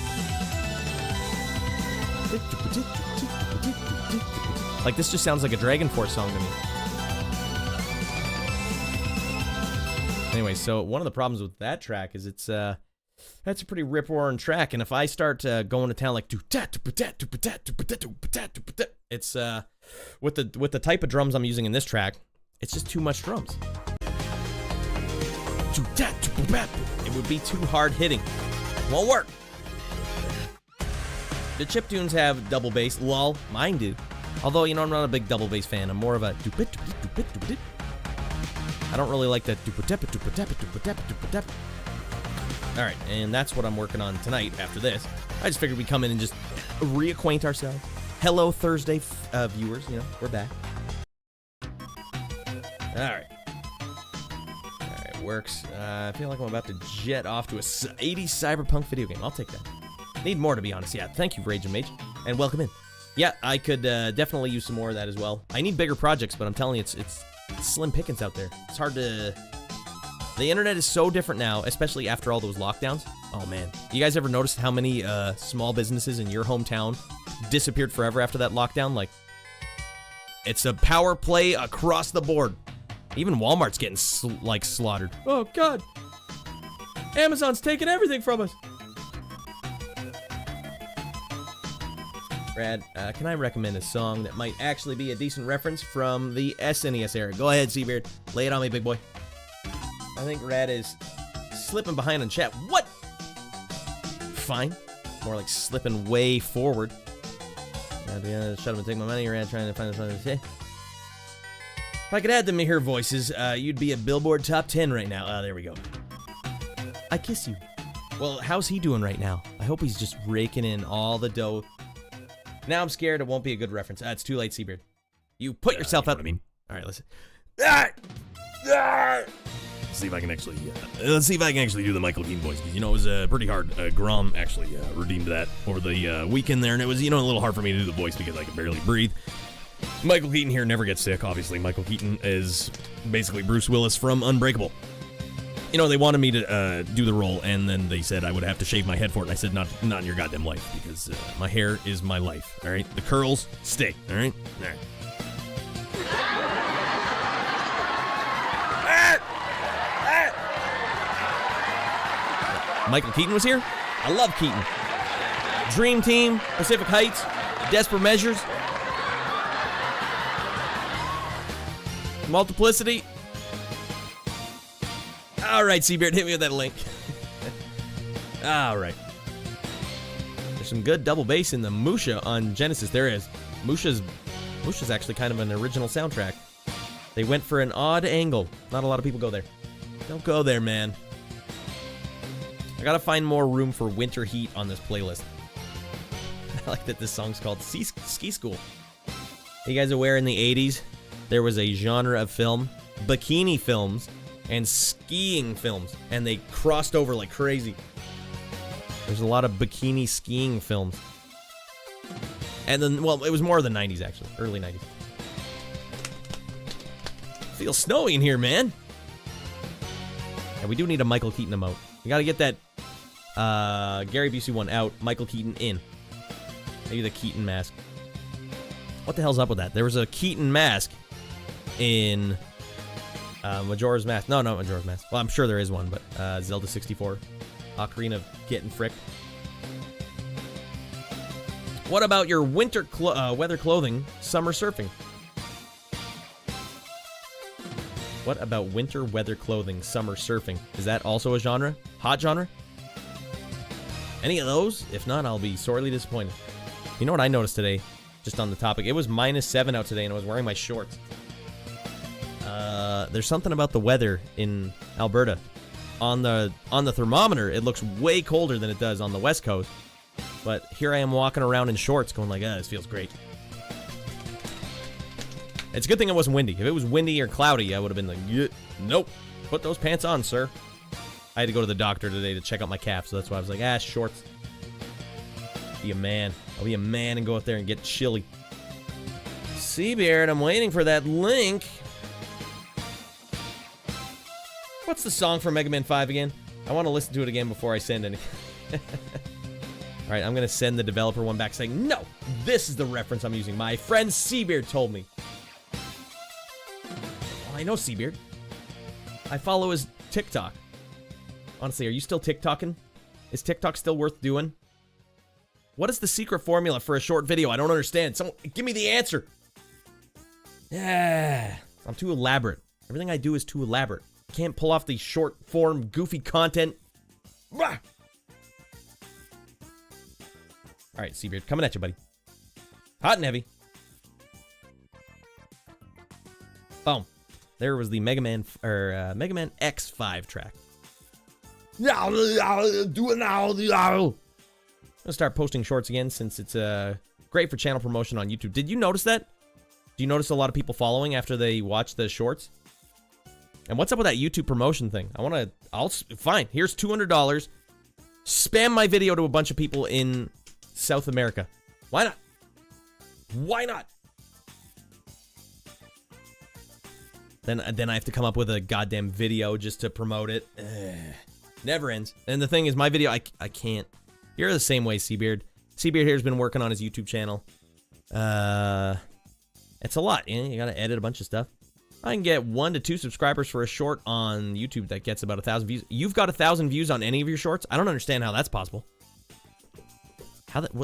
Like, this just sounds like a Dragon Force song to me. Anyway, so one of the problems with that track is it's that's a pretty rip-roaring track, and if I start going to town like it's with the type of drums I'm using in this track, it's just too much drums. It would be too hard hitting. Won't work. The chiptunes have double bass. Lol, mine do. Although, you know, I'm not a big double bass fan. I'm more of a I don't really like that. Alright, and that's what I'm working on tonight after this. I just figured we'd come in and just reacquaint ourselves. Hello, Thursday viewers. You know, we're back. Alright. Alright, works. I feel like I'm about to jet off to a 80s cyberpunk video game. I'll take that. Need more, to be honest. Yeah, thank you, Rage and Mage. And welcome in. Yeah, I could definitely use some more of that as well. I need bigger projects, but I'm telling you, it's slim pickings out there. It's hard to... The internet is so different now, especially after all those lockdowns. Oh, man. You guys ever noticed how many small businesses in your hometown disappeared forever after that lockdown? Like, it's a power play across the board. Even Walmart's getting, slaughtered. Oh, God. Amazon's taking everything from us. Brad, can I recommend a song that might actually be a decent reference from the SNES era? Go ahead, Seabeard. Lay it on me, big boy. I think Rad is slipping behind on chat. What? Fine. More like slipping way forward. Shut up and take my money. Rad trying to find the fun. If I could add them to hear voices, you'd be a Billboard top 10 right now. There we go. I kiss you. Well, how's he doing right now? I hope he's just raking in all the dough. Now I'm scared it won't be a good reference. It's too late, Seabeard. You put yourself out. I mean, all right, listen. See if I can actually. Let's see if I can actually do the Michael Keaton voice. You know, it was pretty hard. Grom actually redeemed that over the weekend there, and it was a little hard for me to do the voice because I could barely breathe. Michael Keaton here never gets sick. Obviously, Michael Keaton is basically Bruce Willis from Unbreakable. They wanted me to do the role, and then they said I would have to shave my head for it, and I said, not in your goddamn life, because my hair is my life, all right? The curls stay, all right? All right. Michael Keaton was here? I love Keaton. Dream Team, Pacific Heights, Desperate Measures, Multiplicity. All right, Seabeard, hit me with that link. All right. There's some good double bass in the Musha on Genesis. There is. Musha's actually kind of an original soundtrack. They went for an odd angle. Not a lot of people go there. Don't go there, man. I gotta find more room for winter heat on this playlist. I like that this song's called Ski School. Are you guys aware in the 80s, there was a genre of film, bikini films, and skiing films, and they crossed over like crazy. There's a lot of bikini skiing films. And then, well, it was more of the 90s, actually. Early 90s. Feels snowy in here, man. And we do need a Michael Keaton emote. We gotta get that Gary Busey one out, Michael Keaton in. Maybe the Keaton mask. What the hell's up with that? There was a Keaton mask in Majora's Mask. No, not Majora's Mask. Well, I'm sure there is one, but Zelda 64. Ocarina of Getting Fricked. What about your winter weather clothing, summer surfing? What about winter weather clothing, summer surfing? Is that also a genre? Hot genre? Any of those? If not, I'll be sorely disappointed. You know what I noticed today? Just on the topic. It was -7 out today, and I was wearing my shorts. There's something about the weather in Alberta. On the thermometer, it looks way colder than it does on the West Coast. But here I am walking around in shorts going like, this feels great. It's a good thing it wasn't windy. If it was windy or cloudy, I would have been like, nope, put those pants on, sir. I had to go to the doctor today to check out my calf, so that's why I was like, shorts. Be a man. I'll be a man and go out there and get chilly. Seabeard, I'm waiting for that link. What's the song for Mega Man 5 again? I want to listen to it again before I send any. All right, I'm going to send the developer one back saying, no, this is the reference I'm using. My friend Seabeard told me. Well, I know Seabeard. I follow his TikTok. Honestly, are you still TikToking? Is TikTok still worth doing? What is the secret formula for a short video? I don't understand. Someone, give me the answer. Yeah, I'm too elaborate. Everything I do is too elaborate. I can't pull off the short form, goofy content. Bah! All right, Seabeard, coming at you, buddy. Hot and heavy. Boom. There was the Mega Man X5 track. Do it now. I'm gonna start posting shorts again since it's great for channel promotion on YouTube. Did you notice that? Do you notice a lot of people following after they watch the shorts? And what's up with that YouTube promotion thing? Fine. Here's $200. Spam my video to a bunch of people in South America. Why not? Why not? Then I have to come up with a goddamn video just to promote it. Never ends. And the thing is, my video, I can't. You're the same way, Seabeard. Seabeard here's been working on his YouTube channel. It's a lot. You gotta edit a bunch of stuff. I can get 1 to 2 subscribers for a short on YouTube that gets about 1,000 views. You've got 1,000 views on any of your shorts? I don't understand how that's possible.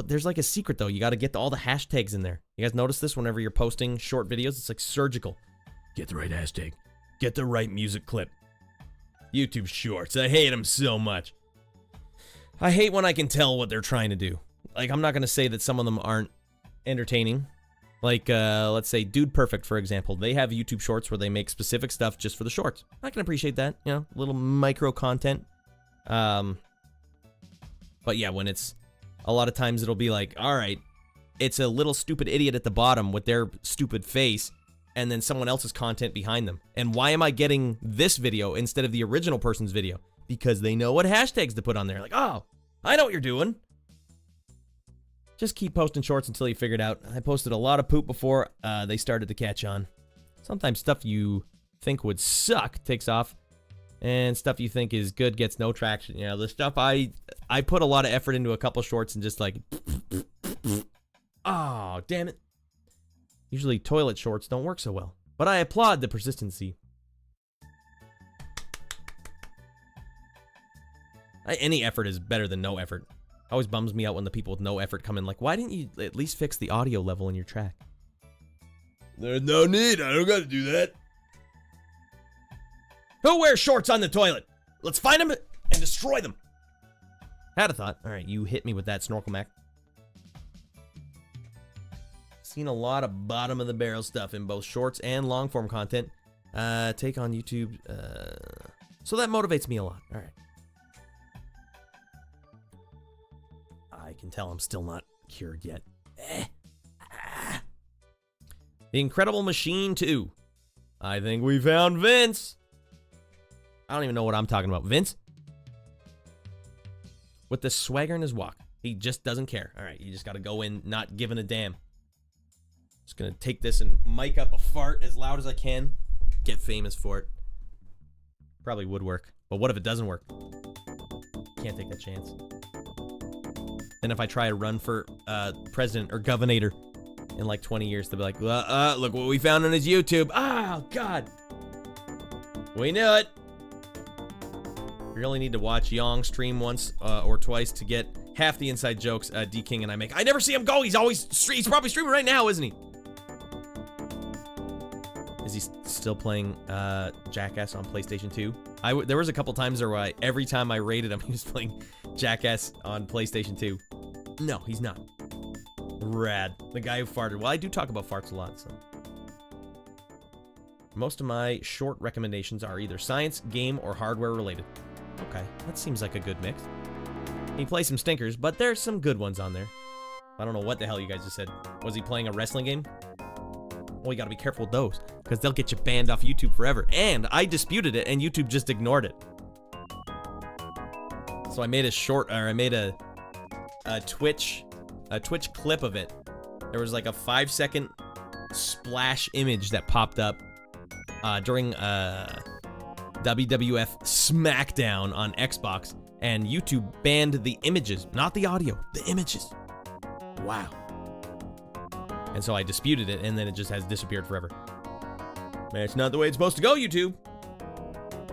There's like a secret though. You gotta get all the hashtags in there. You guys notice this whenever you're posting short videos? It's like surgical. Get the right hashtag. Get the right music clip. YouTube shorts. I hate them so much. I hate when I can tell what they're trying to do. Like, I'm not going to say that some of them aren't entertaining. Like, let's say Dude Perfect, for example. They have YouTube shorts where they make specific stuff just for the shorts. I can appreciate that. You know, little micro content. But yeah, when it's... A lot of times it'll be like, all right, it's a little stupid idiot at the bottom with their stupid face, and then someone else's content behind them. And why am I getting this video instead of the original person's video? Because they know what hashtags to put on there. Like, oh, I know what you're doing. Just keep posting shorts until you figure it out. I posted a lot of poop before they started to catch on. Sometimes stuff you think would suck takes off, and stuff you think is good gets no traction. You know, the stuff I put a lot of effort into a couple shorts and just like, oh, damn it. Usually toilet shorts don't work so well, but I applaud the persistency. Any effort is better than no effort. Always bums me out when the people with no effort come in like, why didn't you at least fix the audio level in your track? There's no need, I don't gotta do that. Who wears shorts on the toilet? Let's find them and destroy them. Had a thought. All right, you hit me with that, Snorkel Mac. Seen a lot of bottom of the barrel stuff in both shorts and long form content. Take on YouTube. So that motivates me a lot. All right. I can tell I'm still not cured yet. The Incredible Machine 2. I think we found Vince. I don't even know what I'm talking about. Vince? With the swagger in his walk. He just doesn't care. All right, you just got to go in not giving a damn. Just gonna take this and mic up a fart as loud as I can. Get famous for it. Probably would work. But what if it doesn't work? Can't take that chance. Then if I try to run for president or governor in like 20 years, they'll be like, look what we found on his YouTube. Oh, God. We knew it. You only need to watch Yong stream once or twice to get half the inside jokes D King and I make. I never see him go. He's probably streaming right now, isn't he? Is he still playing Jackass on PlayStation 2? There was a couple times where every time I rated him, he was playing Jackass on PlayStation 2. No, he's not. Rad. The guy who farted. Well, I do talk about farts a lot, so. Most of my short recommendations are either science, game, or hardware related. Okay, that seems like a good mix. He plays some stinkers, but there's some good ones on there. I don't know what the hell you guys just said. Was he playing a wrestling game? Well, you gotta be careful with those, because they'll get you banned off YouTube forever. And I disputed it, and YouTube just ignored it. So I made a Twitch clip of it. There was like a 5-second splash image that popped up during WWF SmackDown on Xbox, and YouTube banned the images, not the audio, the images. Wow. And so I disputed it, and then it just has disappeared forever. Man, it's not the way it's supposed to go, YouTube.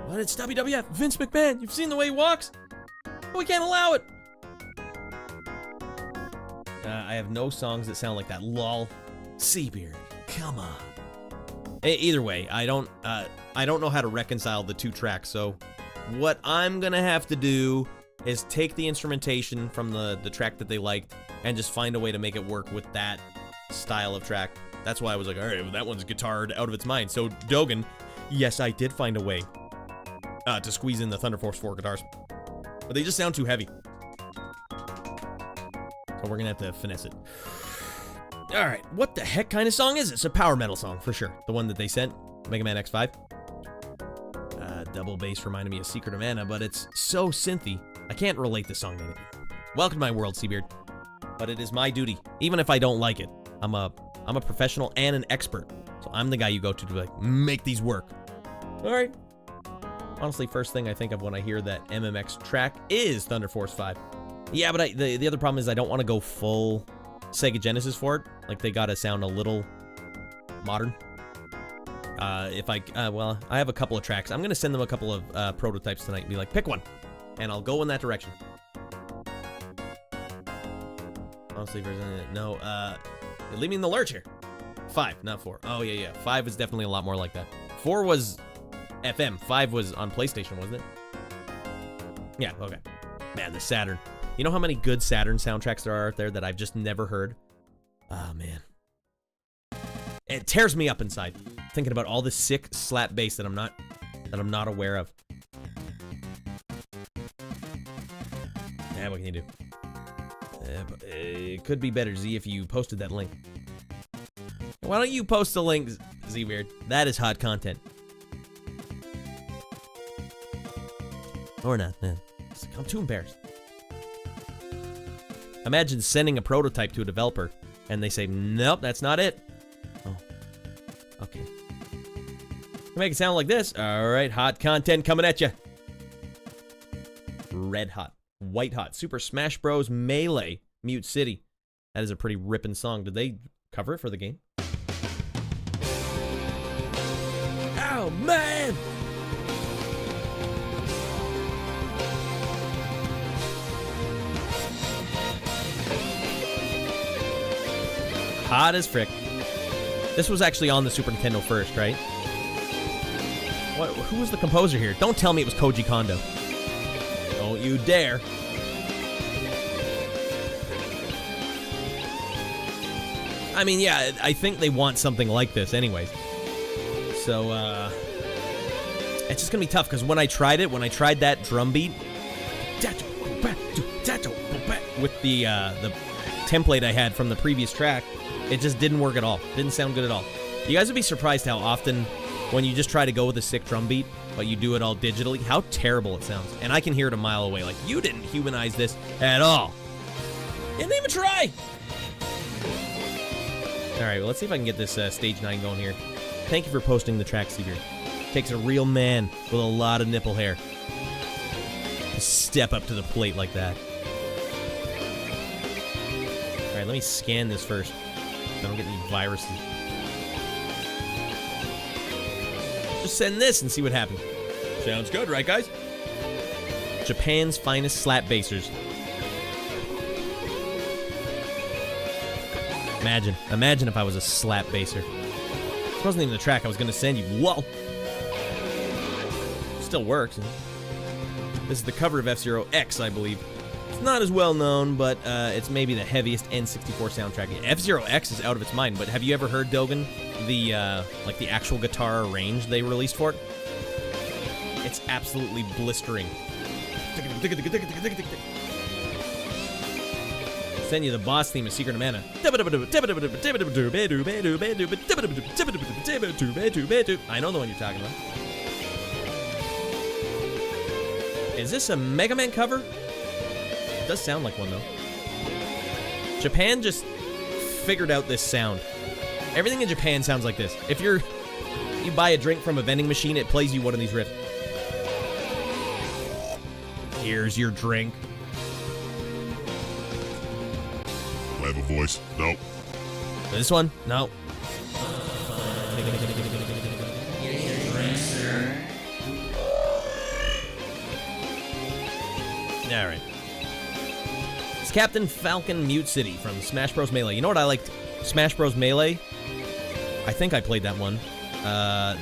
But it's WWF. Vince McMahon, you've seen the way he walks? We can't allow it. I have no songs that sound like that. Lol. Seabeard, come on. Either way, I don't know how to reconcile the two tracks, so what I'm gonna have to do is take the instrumentation from the track that they liked and just find a way to make it work with that style of track. That's why I was like, all right, well, that one's guitared out of its mind. So Dogan, yes, I did find a way to squeeze in the Thunder Force 4 guitars, but they just sound too heavy. So we're gonna have to finesse it. All right, what the heck kind of song is it? It's a power metal song for sure. The one that they sent, Mega Man X5. double bass reminded me of Secret of Mana, but it's so synthy, I can't relate this song to anything. Welcome to my world, Seabeard. But it is my duty, even if I don't like it. I'm a professional and an expert, so I'm the guy you go to like, make these work. All right. Honestly, first thing I think of when I hear that MMX track is Thunder Force 5. Yeah, but the other problem is I don't want to go full Sega Genesis for it. Like, they gotta sound a little modern. Well, I have a couple of tracks. I'm gonna send them a couple of prototypes tonight and be like, pick one, and I'll go in that direction. Honestly, no, you're leaving me in the lurch here. 5, not 4. Oh, yeah. 5 is definitely a lot more like that. 4 was FM. 5 was on PlayStation, wasn't it? Yeah, okay. Man, the Saturn. You know how many good Saturn soundtracks there are out there that I've just never heard? Oh, man. It tears me up inside, thinking about all this sick slap bass that I'm not aware of. Yeah, what can you do? It could be better, Z, if you posted that link. Why don't you post a link, Z-Weird? That is hot content. Or not, man. I'm too embarrassed. Imagine sending a prototype to a developer, and they say, nope, that's not it. Oh, okay. Make it sound like this. All right, hot content coming at you. Red hot, white hot, Super Smash Bros. Melee, Mute City. That is a pretty ripping song. Did they cover it for the game? Oh, man! Hot as frick. This was actually on the Super Nintendo first, right? What? Who was the composer here? Don't tell me it was Koji Kondo. Don't you dare. I mean, yeah, I think they want something like this anyways. So, it's just gonna be tough, because when I tried that drum beat, with the template I had from the previous track, it just didn't work at all. Didn't sound good at all. You guys would be surprised how often, when you just try to go with a sick drum beat, but you do it all digitally, how terrible it sounds. And I can hear it a mile away, like, you didn't humanize this at all. You didn't even try! Alright, well, let's see if I can get this stage 9 going here. Thank you for posting the track, Seager. Takes a real man with a lot of nipple hair to step up to the plate like that. Alright, let me scan this first. I don't get any viruses. Just send this and see what happens. Sounds good, right, guys? Japan's finest slap bassers. Imagine if I was a slap basser. This wasn't even the track I was gonna send you. Whoa! Still works. This is the cover of F-Zero X, I believe. It's not as well known, but it's maybe the heaviest N64 soundtrack. F-Zero X is out of its mind, but have you ever heard, Dogen, the like the actual guitar arrange they released for it? It's absolutely blistering. Send you the boss theme of Secret of Mana. I know the one you're talking about. Is this a Mega Man cover? It does sound like one, though. Japan just figured out this sound. Everything in Japan sounds like this. If you buy a drink from a vending machine, it plays you one of these riffs. Here's your drink. Do I have a voice? No. This one? No. Alright. It's Captain Falcon Mute City from Smash Bros. Melee. You know what I liked? Smash Bros. Melee? I think I played that one.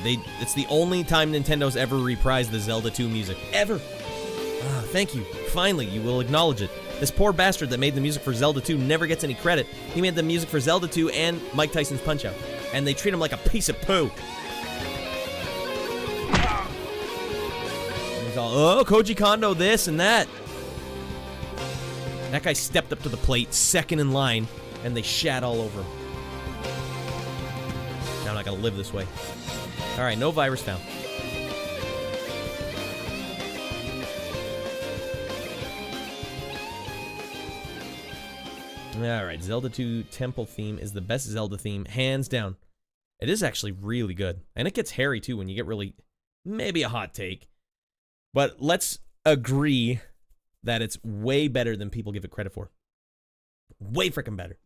It's the only time Nintendo's ever reprised the Zelda 2 music. Ever! Ah, thank you. Finally, you will acknowledge it. This poor bastard that made the music for Zelda 2 never gets any credit. He made the music for Zelda 2 and Mike Tyson's Punch-Out! And they treat him like a piece of poo. And he's all, oh, Koji Kondo this and that. That guy stepped up to the plate, second in line, and they shat all over him. Now I'm not gonna live this way. Alright, no virus found. Alright, Zelda 2 Temple theme is the best Zelda theme, hands down. It is actually really good. And it gets hairy too when you get really, maybe a hot take. But let's agree that it's way better than people give it credit for. Way freaking better.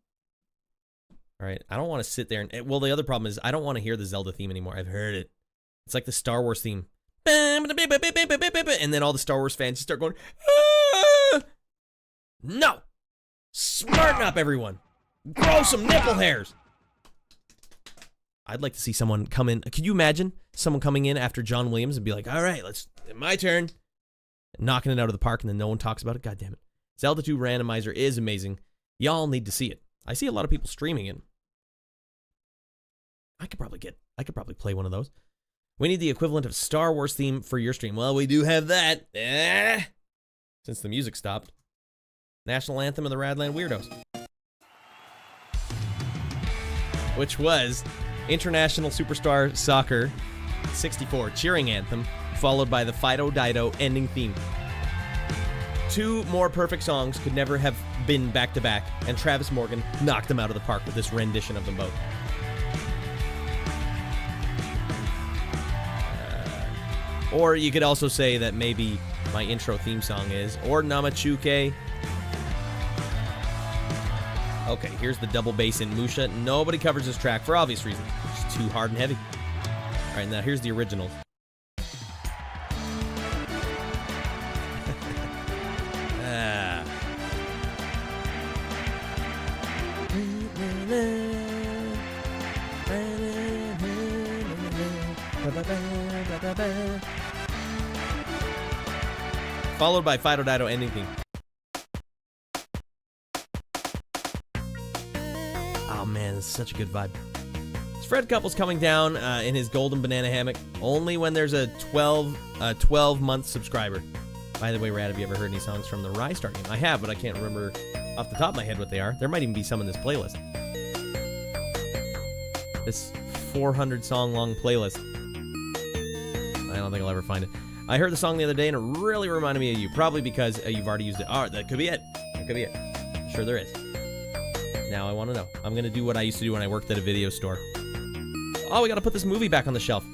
Alright, I don't want to sit there and, well, the other problem is I don't want to hear the Zelda theme anymore. I've heard it. It's like the Star Wars theme. And then all the Star Wars fans just start going, ah! No! Smarten up, everyone! Grow some nipple hairs! I'd like to see someone come in. Could you imagine someone coming in after John Williams and be like, all right, my turn. Knocking it out of the park and then no one talks about it? God damn it. Zelda 2 Randomizer is amazing. Y'all need to see it. I see a lot of people streaming it. I could probably play one of those. We need the equivalent of Star Wars theme for your stream. Well, we do have that. Since the music stopped. National Anthem of the Radland Weirdos. Which was International Superstar Soccer 64 cheering anthem, followed by the Fido Dido ending theme. 2 more perfect songs could never have been back-to-back, and Travis Morgan knocked them out of the park with this rendition of them both. Or you could also say that maybe my intro theme song is, or Namachuke. Okay, here's the double bass in Musha. Nobody covers this track for obvious reasons. It's too hard and heavy. All right, now here's the original. Followed by Fido Dido ending theme. Oh man, this is such a good vibe. Fred Couples coming down in his golden banana hammock only when there's a 12-month subscriber. By the way, Rad, have you ever heard any songs from the Rystar game? I have, but I can't remember off the top of my head what they are. There might even be some in this playlist. This 400-song long playlist. I don't think I'll ever find it. I heard the song the other day and it really reminded me of you. Probably because you've already used it. Oh, that could be it. That could be it. Sure there is. Now I want to know. I'm going to do what I used to do when I worked at a video store. Oh, we got to put this movie back on the shelf.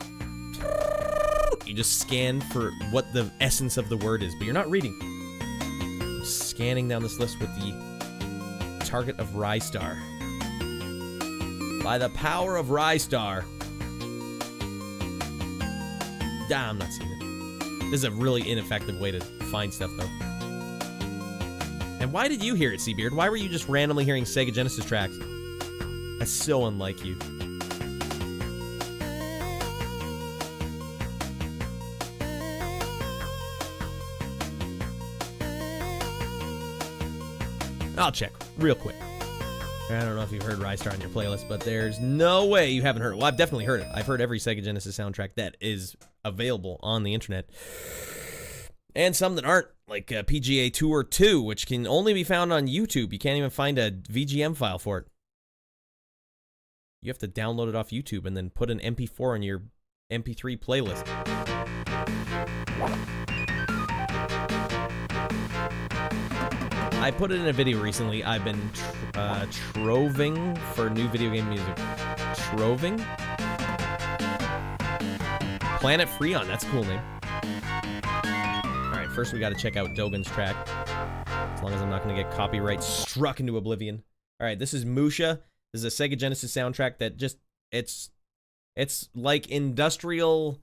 You just scan for what the essence of the word is, but you're not reading. I'm scanning down this list with the target of Rystar. By the power of Rystar. Nah, I'm not seeing it. This is a really ineffective way to find stuff, though. And why did you hear it, Seabeard? Why were you just randomly hearing Sega Genesis tracks? That's so unlike you. I'll check real quick. I don't know if you've heard Rystar on your playlist, but there's no way you haven't heard it. Well, I've definitely heard it. I've heard every Sega Genesis soundtrack that is available on the internet. And some that aren't, like PGA Tour 2, which can only be found on YouTube. You can't even find a VGM file for it. You have to download it off YouTube and then put an MP4 in your MP3 playlist. I put it in a video recently. I've been troving for new video game music. Troving? Planet Freon, that's a cool name. Alright, first we gotta check out Dogen's track. As long as I'm not gonna get copyright struck into oblivion. Alright, this is Musha. This is a Sega Genesis soundtrack that just, it's like industrial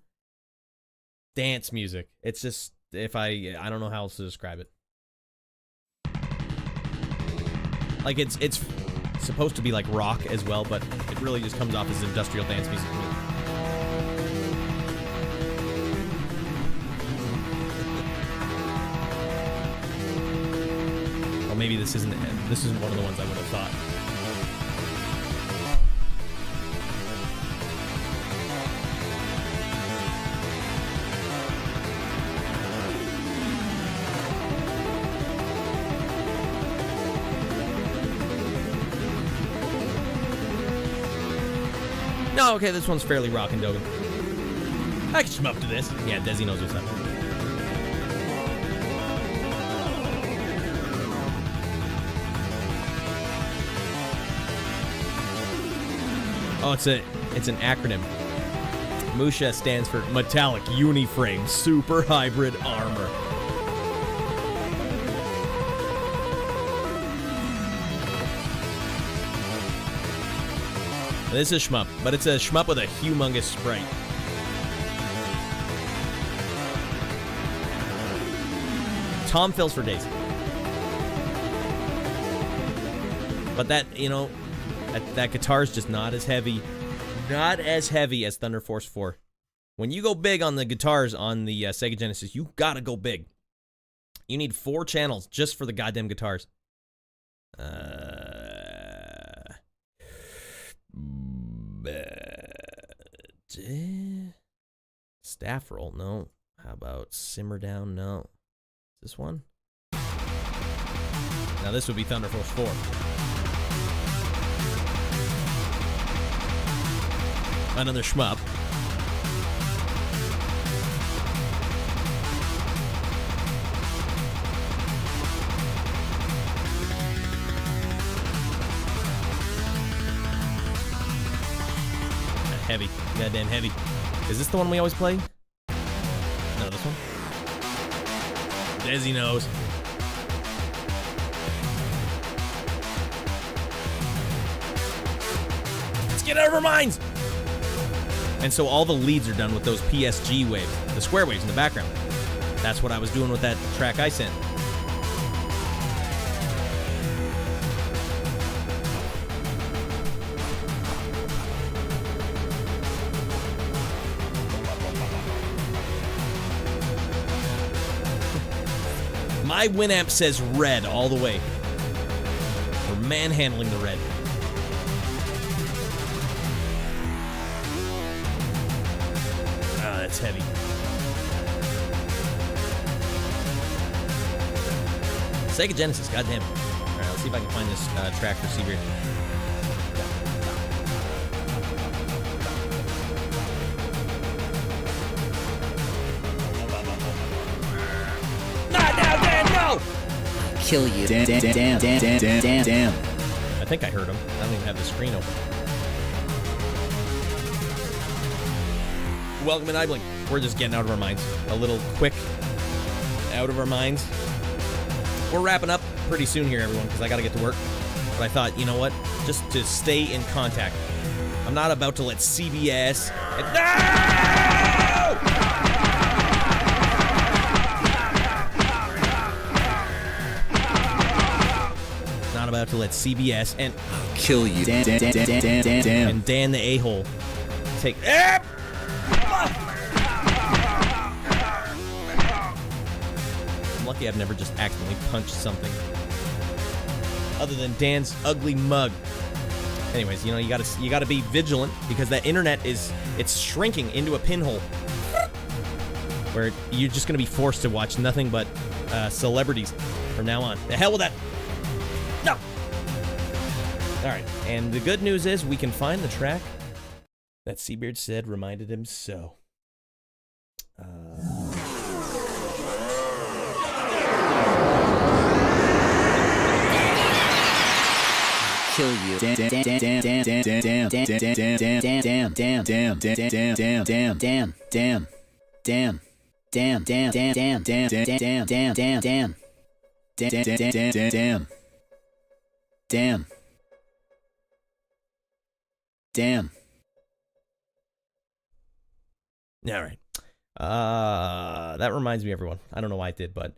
dance music. It's just, I don't know how else to describe it. Like, it's supposed to be like rock as well, but it really just comes off as industrial dance music to me. Well, maybe this isn't one of the ones I would have thought. No, okay, this one's fairly rockin' Dogen. I can shmup to this. Yeah, Desi knows what's up. Oh, it's an acronym. MUSHA stands for Metallic Uniframe Super Hybrid Armor. This is a shmup, but it's a shmup with a humongous sprite. Tom fills for days. But that, you know, that guitar's just not as heavy. Not as heavy as Thunder Force 4. When you go big on the guitars on the Sega Genesis, you gotta go big. You need 4 channels just for the goddamn guitars. Staff roll, no. How about simmer down? No. This one? Now this would be Thunder Force 4. Another shmup. Heavy. Goddamn heavy. Is this the one we always play? No, this one? Desi knows. Let's get out of our minds! And so all the leads are done with those PSG waves, the square waves in the background. That's what I was doing with that track I sent. My Winamp says red all the way. We're manhandling the red. Ah, that's heavy. Sega Genesis, goddamn. Alright, let's see if I can find this track for Seabeard. Kill you. Damn. I think I heard him. I don't even have the screen open. Welcome to Nibling. We're just getting out of our minds. A little quick out of our minds. We're wrapping up pretty soon here, everyone, because I got to get to work. But I thought, you know what? Just to stay in contact. I'm not about to let CBS... Not about to let CBS and kill you. Damn. And Dan the a-hole take. I'm lucky I've never just accidentally punched something other than Dan's ugly mug. Anyways, you know, you gotta be vigilant because that internet it's shrinking into a pinhole where you're just gonna be forced to watch nothing but celebrities from now on. The hell with that. No! Alright, and the good news is we can find the track that Seabeard said reminded him so. Kill you. Damn. All right. That reminds me, everyone. I don't know why it did, but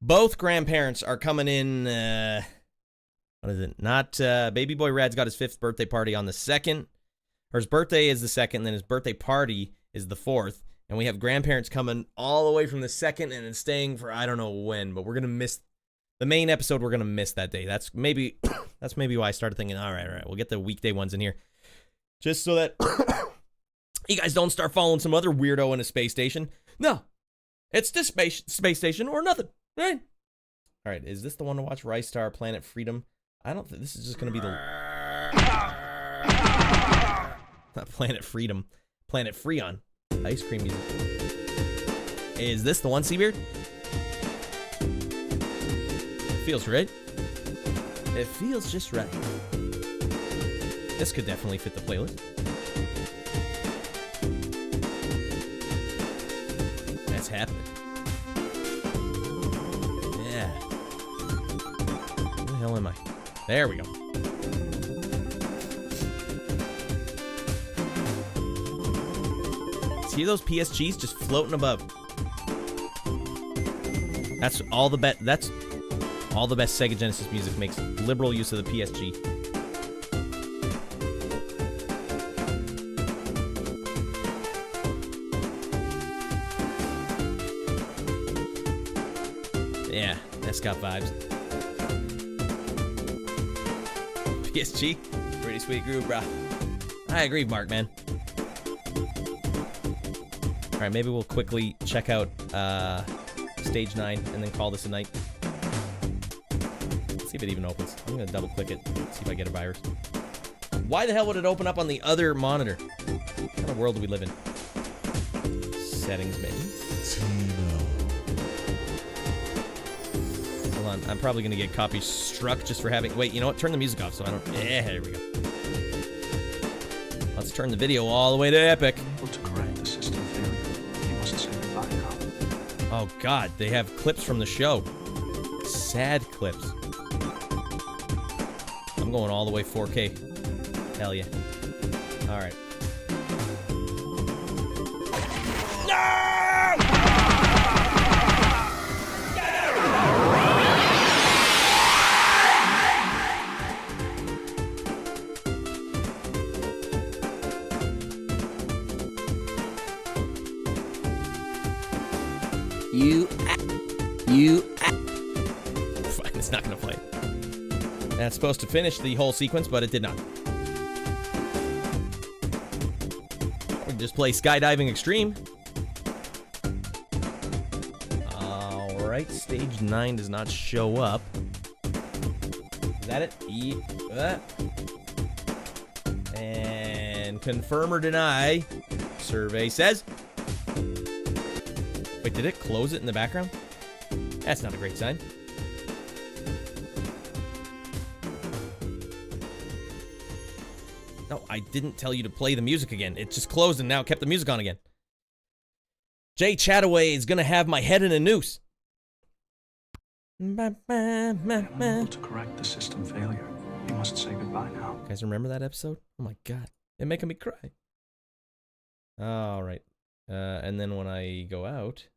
both grandparents are coming in. What is it? Not Baby Boy Rad's got his 5th birthday party on the 2nd. Or his birthday is the 2nd, and then his birthday party is the 4th. And we have grandparents coming all the way from the 2nd and then staying for I don't know when, but we're gonna miss the main episode. We're gonna miss that day. That's maybe why I started thinking, all right, we'll get the weekday ones in here. Just so that you guys don't start following some other weirdo in a space station. No, it's this space station or nothing, right? All right, is this the one to watch? Rice Star, Planet Freedom? I don't think this is just going to be the... Not Planet Freedom. Planet Freon. Ice cream music. Is this the one, Seabeard? It feels right. It feels just right. This could definitely fit the playlist. That's happening. Yeah. Where the hell am I? There we go. See those PSGs just floating above? That's all the best Sega Genesis music makes liberal use of the PSG. Yeah, that's got vibes. PSG, pretty sweet groove, brah. I agree, Mark, man. All right, maybe we'll quickly check out stage 9 and then call this a night. Let's see if it even opens. I'm gonna double click it, see if I get a virus. Why the hell would it open up on the other monitor? What kind of world do we live in? Settings menu. Hold on, I'm probably gonna get copy struck just for having. Wait, you know what? Turn the music off so I don't. Yeah, there we go. Let's turn the video all the way to epic. Oh God, they have clips from the show. Sad clips. I'm going all the way 4K. Hell yeah. All right. Fine, it's not gonna play. That's supposed to finish the whole sequence, but it did not. We can just play Skydiving Extreme. Alright, stage 9 does not show up. Is that it? And confirm or deny. Survey says. Wait, did it close it in the background? That's not a great sign. No, I didn't tell you to play the music again. It just closed and now it kept the music on again. Jay Chataway is gonna have my head in a noose. I'm unable to correct the system failure. You must say goodbye now. You guys remember that episode? Oh my God. It's making me cry. Alright. And then when I go out,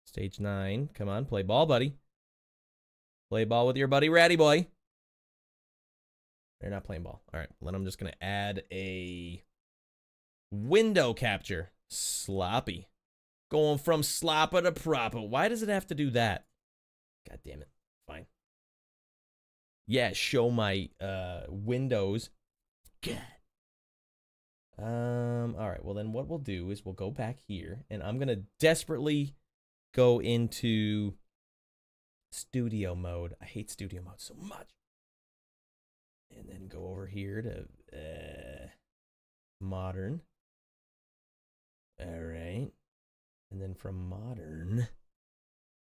stage 9, come on, play ball, buddy. Play ball with your buddy, Ratty Boy. They're not playing ball. Alright, then I'm just going to add a window capture. Sloppy. Going from sloppa to proper. Why does it have to do that? God damn it. Fine. Yeah, show my windows. God. Alright, well then what we'll do is we'll go back here, and I'm gonna desperately go into studio mode. I hate studio mode so much. And then go over here to modern. Alright. And then from modern,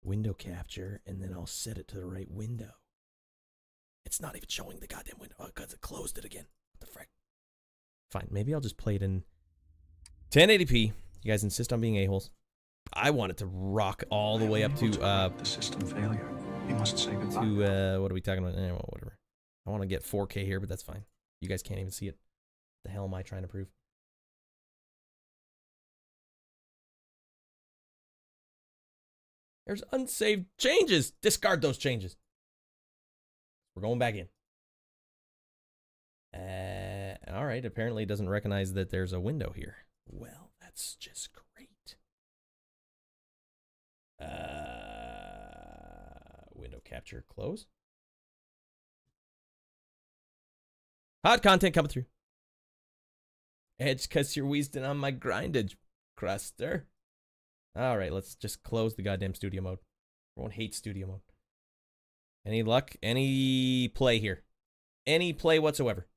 window capture, and then I'll set it to the right window. It's not even showing the goddamn window. Oh, because it closed it again. What the frick? Fine, maybe I'll just play it in 1080p. You guys insist on being a-holes. I want it to rock all the way up to the system failure. You must say goodbye. What are we talking about? Well, whatever. I want to get 4K here, but that's fine. You guys can't even see it. What the hell am I trying to prove? There's unsaved changes. Discard those changes. We're going back in. All right. Apparently, it doesn't recognize that there's a window here. Well, that's just great. Window capture, close. Hot content coming through. Edge, cause you're wasting on my grindage, Cruster. All right, let's just close the goddamn studio mode. Everyone hates studio mode. Any luck? Any play here? Any play whatsoever?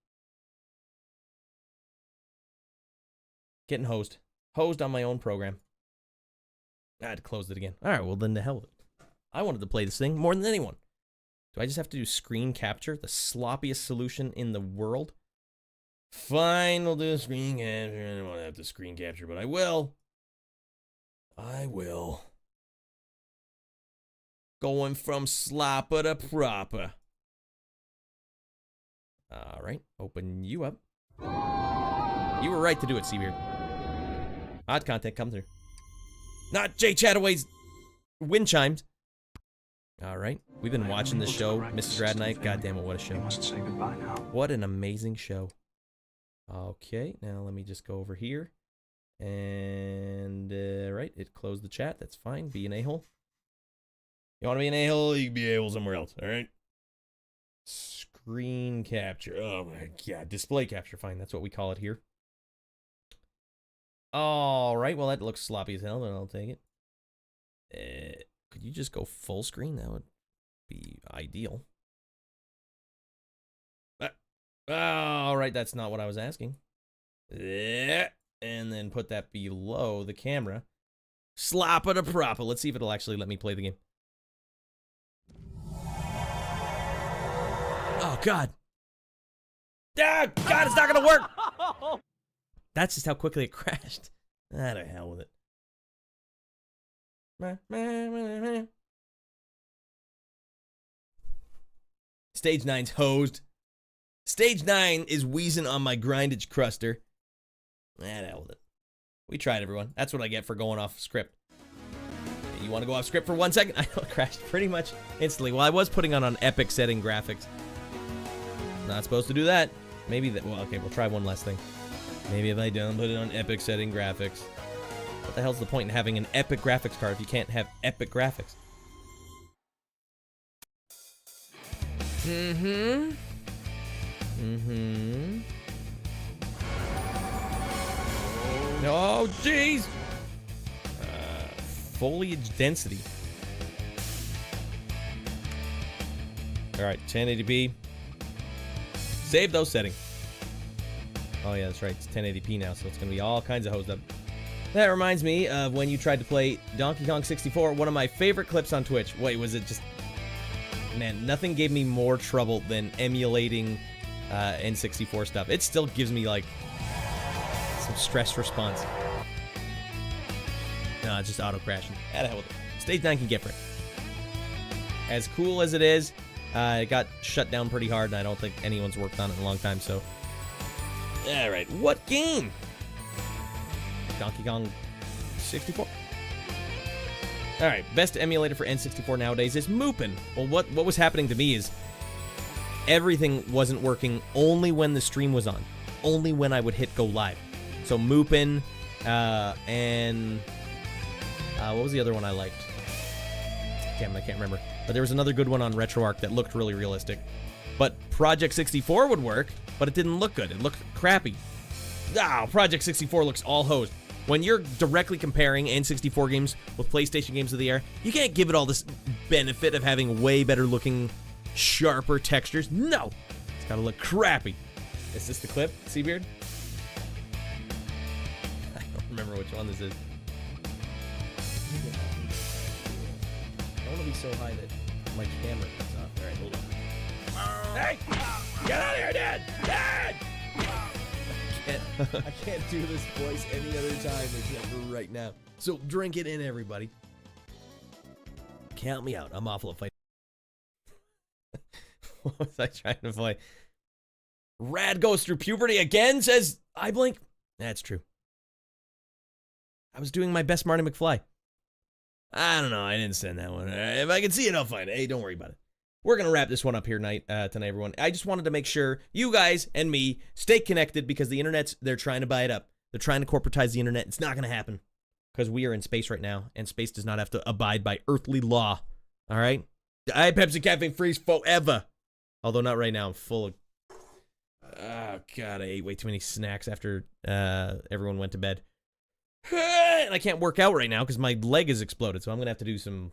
Getting hosed. Hosed on my own program. I had to close it again. All right, well then the hell with it. I wanted to play this thing more than anyone. Do I just have to do screen capture? The sloppiest solution in the world? Fine, we'll do a screen capture. I don't want to have to screen capture, but I will. I will. Going from slopper to proper. All right, open you up. You were right to do it, Seabeard. Odd content, come through. Not Jay Chataway's wind chimes. All right, we've been watching the show, Mrs. Radd and I. God damn it, what a show. You must say goodbye now. What an amazing show. Okay, now let me just go over here. And, right, it closed the chat. That's fine. Be an a-hole. You want to be an a-hole? You can be a-hole somewhere else, all right? Screen capture. Oh, my God. Display capture. Fine, that's what we call it here. All right, well, that looks sloppy as hell, but I'll take it. Could you just go full screen? That would be ideal. All right, that's not what I was asking. And then put that below the camera. Slop it a proper. Let's see if it'll actually let me play the game. Oh, God. Ah, God, it's not going to work. That's just how quickly it crashed. Ah, to hell with it. Stage 9's hosed. Stage 9 is wheezing on my grindage cruster. Ah, to hell with it. We tried, everyone. That's what I get for going off script. You want to go off script for 1 second? I know it crashed pretty much instantly. Well, I was putting on epic setting graphics. Not supposed to do that. Maybe that. Well, okay, we'll try one last thing. Maybe if I don't put it on epic setting graphics. What the hell's the point in having an epic graphics card if you can't have epic graphics? Oh, jeez! Foliage density. Alright, 1080p. Save those settings. Oh, yeah, that's right. It's 1080p now, so it's going to be all kinds of hosed up. That reminds me of when you tried to play Donkey Kong 64, one of my favorite clips on Twitch. Wait, was it just... Man, nothing gave me more trouble than emulating N64 stuff. It still gives me, like, some stress response. No, it's just auto-crashing. How the hell with it. Stage 9 can get for it. As cool as it is, it got shut down pretty hard, and I don't think anyone's worked on it in a long time, so... Alright, what game? Donkey Kong 64? Alright, best emulator for N64 nowadays is Moopin. Well, what was happening to me is everything wasn't working only when the stream was on. Only when I would hit go live. So Moopin, and... what was the other one I liked? Damn, I can't remember. But there was another good one on RetroArch that looked really realistic. But Project 64 would work, but it didn't look good. It looked crappy. Ah, Project 64 looks all hosed. When you're directly comparing N64 games with PlayStation games of the era, you can't give it all this benefit of having way better looking, sharper textures. No! It's gotta look crappy. Is this the clip, Seabeard? I don't remember which one this is. I don't want to be so high that my camera cuts off. Alright, hold on. Hey! Get out of here, Dad! Dad! I can't do this voice any other time except for right now. So drink it in, everybody. Count me out. I'm awful at fighting. What was I trying to play? Rad goes through puberty again, says iBlink. That's true. I was doing my best Marty McFly. I don't know. I didn't send that one. If I can see it, I'll find it. Hey, don't worry about it. We're going to wrap this one up here tonight, everyone. I just wanted to make sure you guys and me stay connected because the internet's, they're trying to buy it up. They're trying to corporatize the internet. It's not going to happen because we are in space right now, and space does not have to abide by earthly law. All right? I Pepsi Caffeine Freeze forever. Although not right now. I'm full of... Oh, God, I ate way too many snacks after everyone went to bed. And I can't work out right now because my leg has exploded, so I'm going to have to do some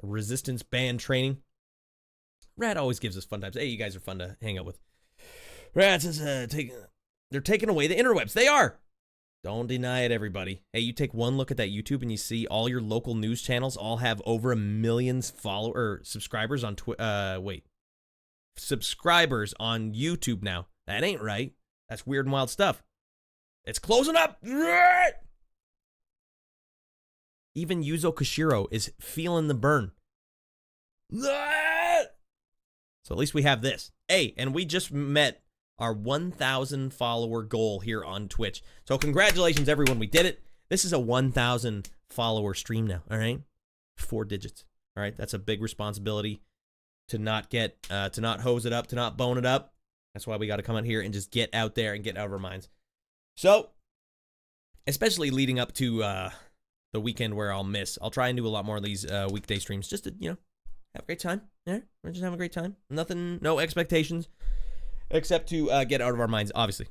resistance band training. Rad always gives us fun times. Hey, you guys are fun to hang out with. Rad says, they're taking away the interwebs. They are. Don't deny it, everybody. Hey, you take one look at that YouTube and you see all your local news channels all have over 1 million subscribers on subscribers on YouTube now. That ain't right. That's weird and wild stuff. It's closing up. Even Yuzo Koshiro is feeling the burn. So at least we have this. Hey, and we just met our 1,000 follower goal here on Twitch. So congratulations, everyone. We did it. This is a 1,000 follower stream now, all right? 4 digits, all right? That's a big responsibility to not get, to not hose it up, to not bone it up. That's why we got to come out here and just get out there and get out of our minds. So, especially leading up to the weekend where I'll miss. I'll try and do a lot more of these weekday streams just to, you know, have a great time. Yeah, we're just having a great time. Nothing, no expectations, except to get out of our minds, obviously.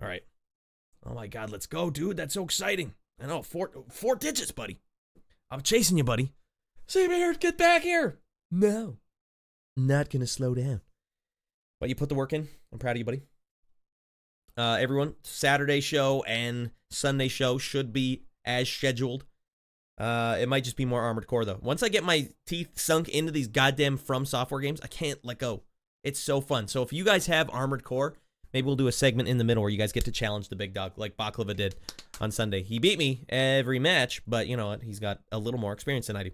All right. Oh my God, let's go, dude. That's so exciting. I know, 4 digits, buddy. I'm chasing you, buddy. Seabeard, get back here. No, not gonna slow down. But you put the work in. I'm proud of you, buddy. Everyone, Saturday show and Sunday show should be as scheduled. It might just be more Armored Core, though. Once I get my teeth sunk into these goddamn From Software games, I can't let go. It's so fun. So if you guys have Armored Core, maybe we'll do a segment in the middle where you guys get to challenge the big dog, like Baklava did on Sunday. He beat me every match, but you know what? He's got a little more experience than I do.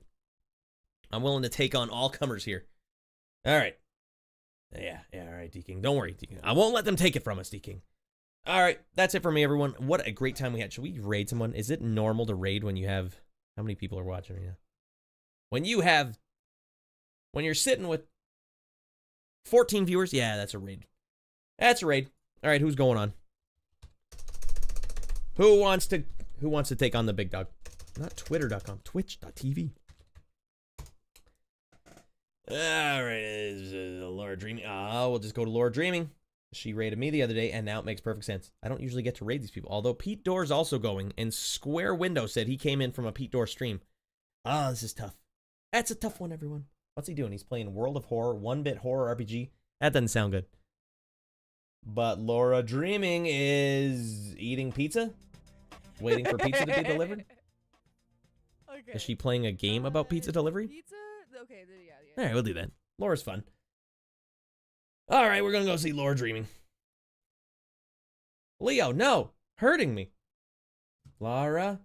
I'm willing to take on all comers here. All right. Yeah, all right, D-King. Don't worry, D-King. I won't let them take it from us, D-King. All right, that's it for me, everyone. What a great time we had. Should we raid someone? Is it normal to raid when you have... How many people are watching right now? When you're sitting with 14 viewers, yeah, that's a raid. That's a raid. All right, who's going on? Who wants to take on the big dog? Not twitter.com, twitch.tv. All right, Laura Dreaming. We'll just go to Laura Dreaming. She raided me the other day, and now it makes perfect sense. I don't usually get to raid these people, although Pete Door's also going, and Square Window said he came in from a Pete Door stream. This is tough. That's a tough one, everyone. What's he doing? He's playing World of Horror, 1-bit horror RPG. That doesn't sound good. But Laura Dreaming is eating pizza? Waiting for pizza to be delivered? Okay. Is she playing a game about pizza delivery? Pizza? Okay, yeah. All right, we'll do that. Laura's fun. All right, we're going to go see Laura Dreaming. Leo, no. Hurting me. Laura.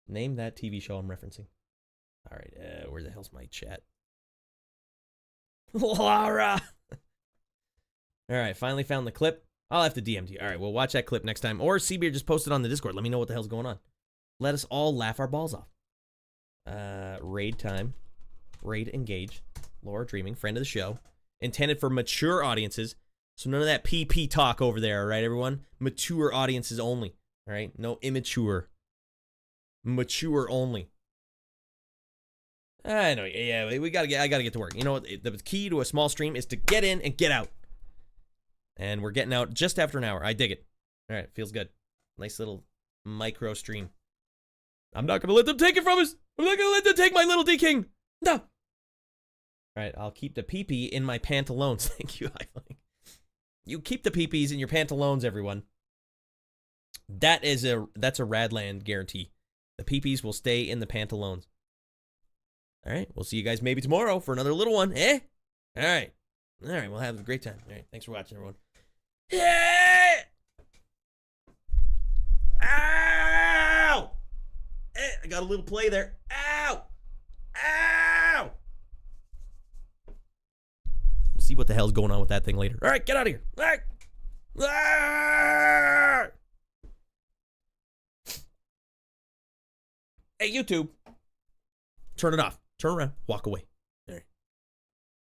Name that TV show I'm referencing. All right, where the hell's my chat? Laura. All right, finally found the clip. I'll have to DM you. All right, we'll watch that clip next time. Or Seabeard just posted on the Discord. Let me know what the hell's going on. Let us all laugh our balls off. Raid time. Raid engage. Laura Dreaming, friend of the show. Intended for mature audiences. So none of that PP talk over there, all right, everyone? Mature audiences only, all right? No immature. Mature only. I know, yeah, I gotta get to work. You know what? The key to a small stream is to get in and get out. And we're getting out just after an hour. I dig it. All right, feels good. Nice little micro stream. I'm not gonna let them take it from us. I'm not gonna let them take my little D-King. No. All right, I'll keep the pee-pee in my pantaloons. Thank you, iFlying. You keep the pee-pees in your pantaloons, everyone. That's a Radland guarantee. The pee-pees will stay in the pantaloons. All right, we'll see you guys maybe tomorrow for another little one, eh? All right, we'll have a great time. All right, thanks for watching, everyone. Yeah! Ow! I got a little play there. Ow! Ow! We'll see what the hell's going on with that thing later. All right, get out of here. All right. Ah! Hey, YouTube. Turn it off. Turn around. Walk away.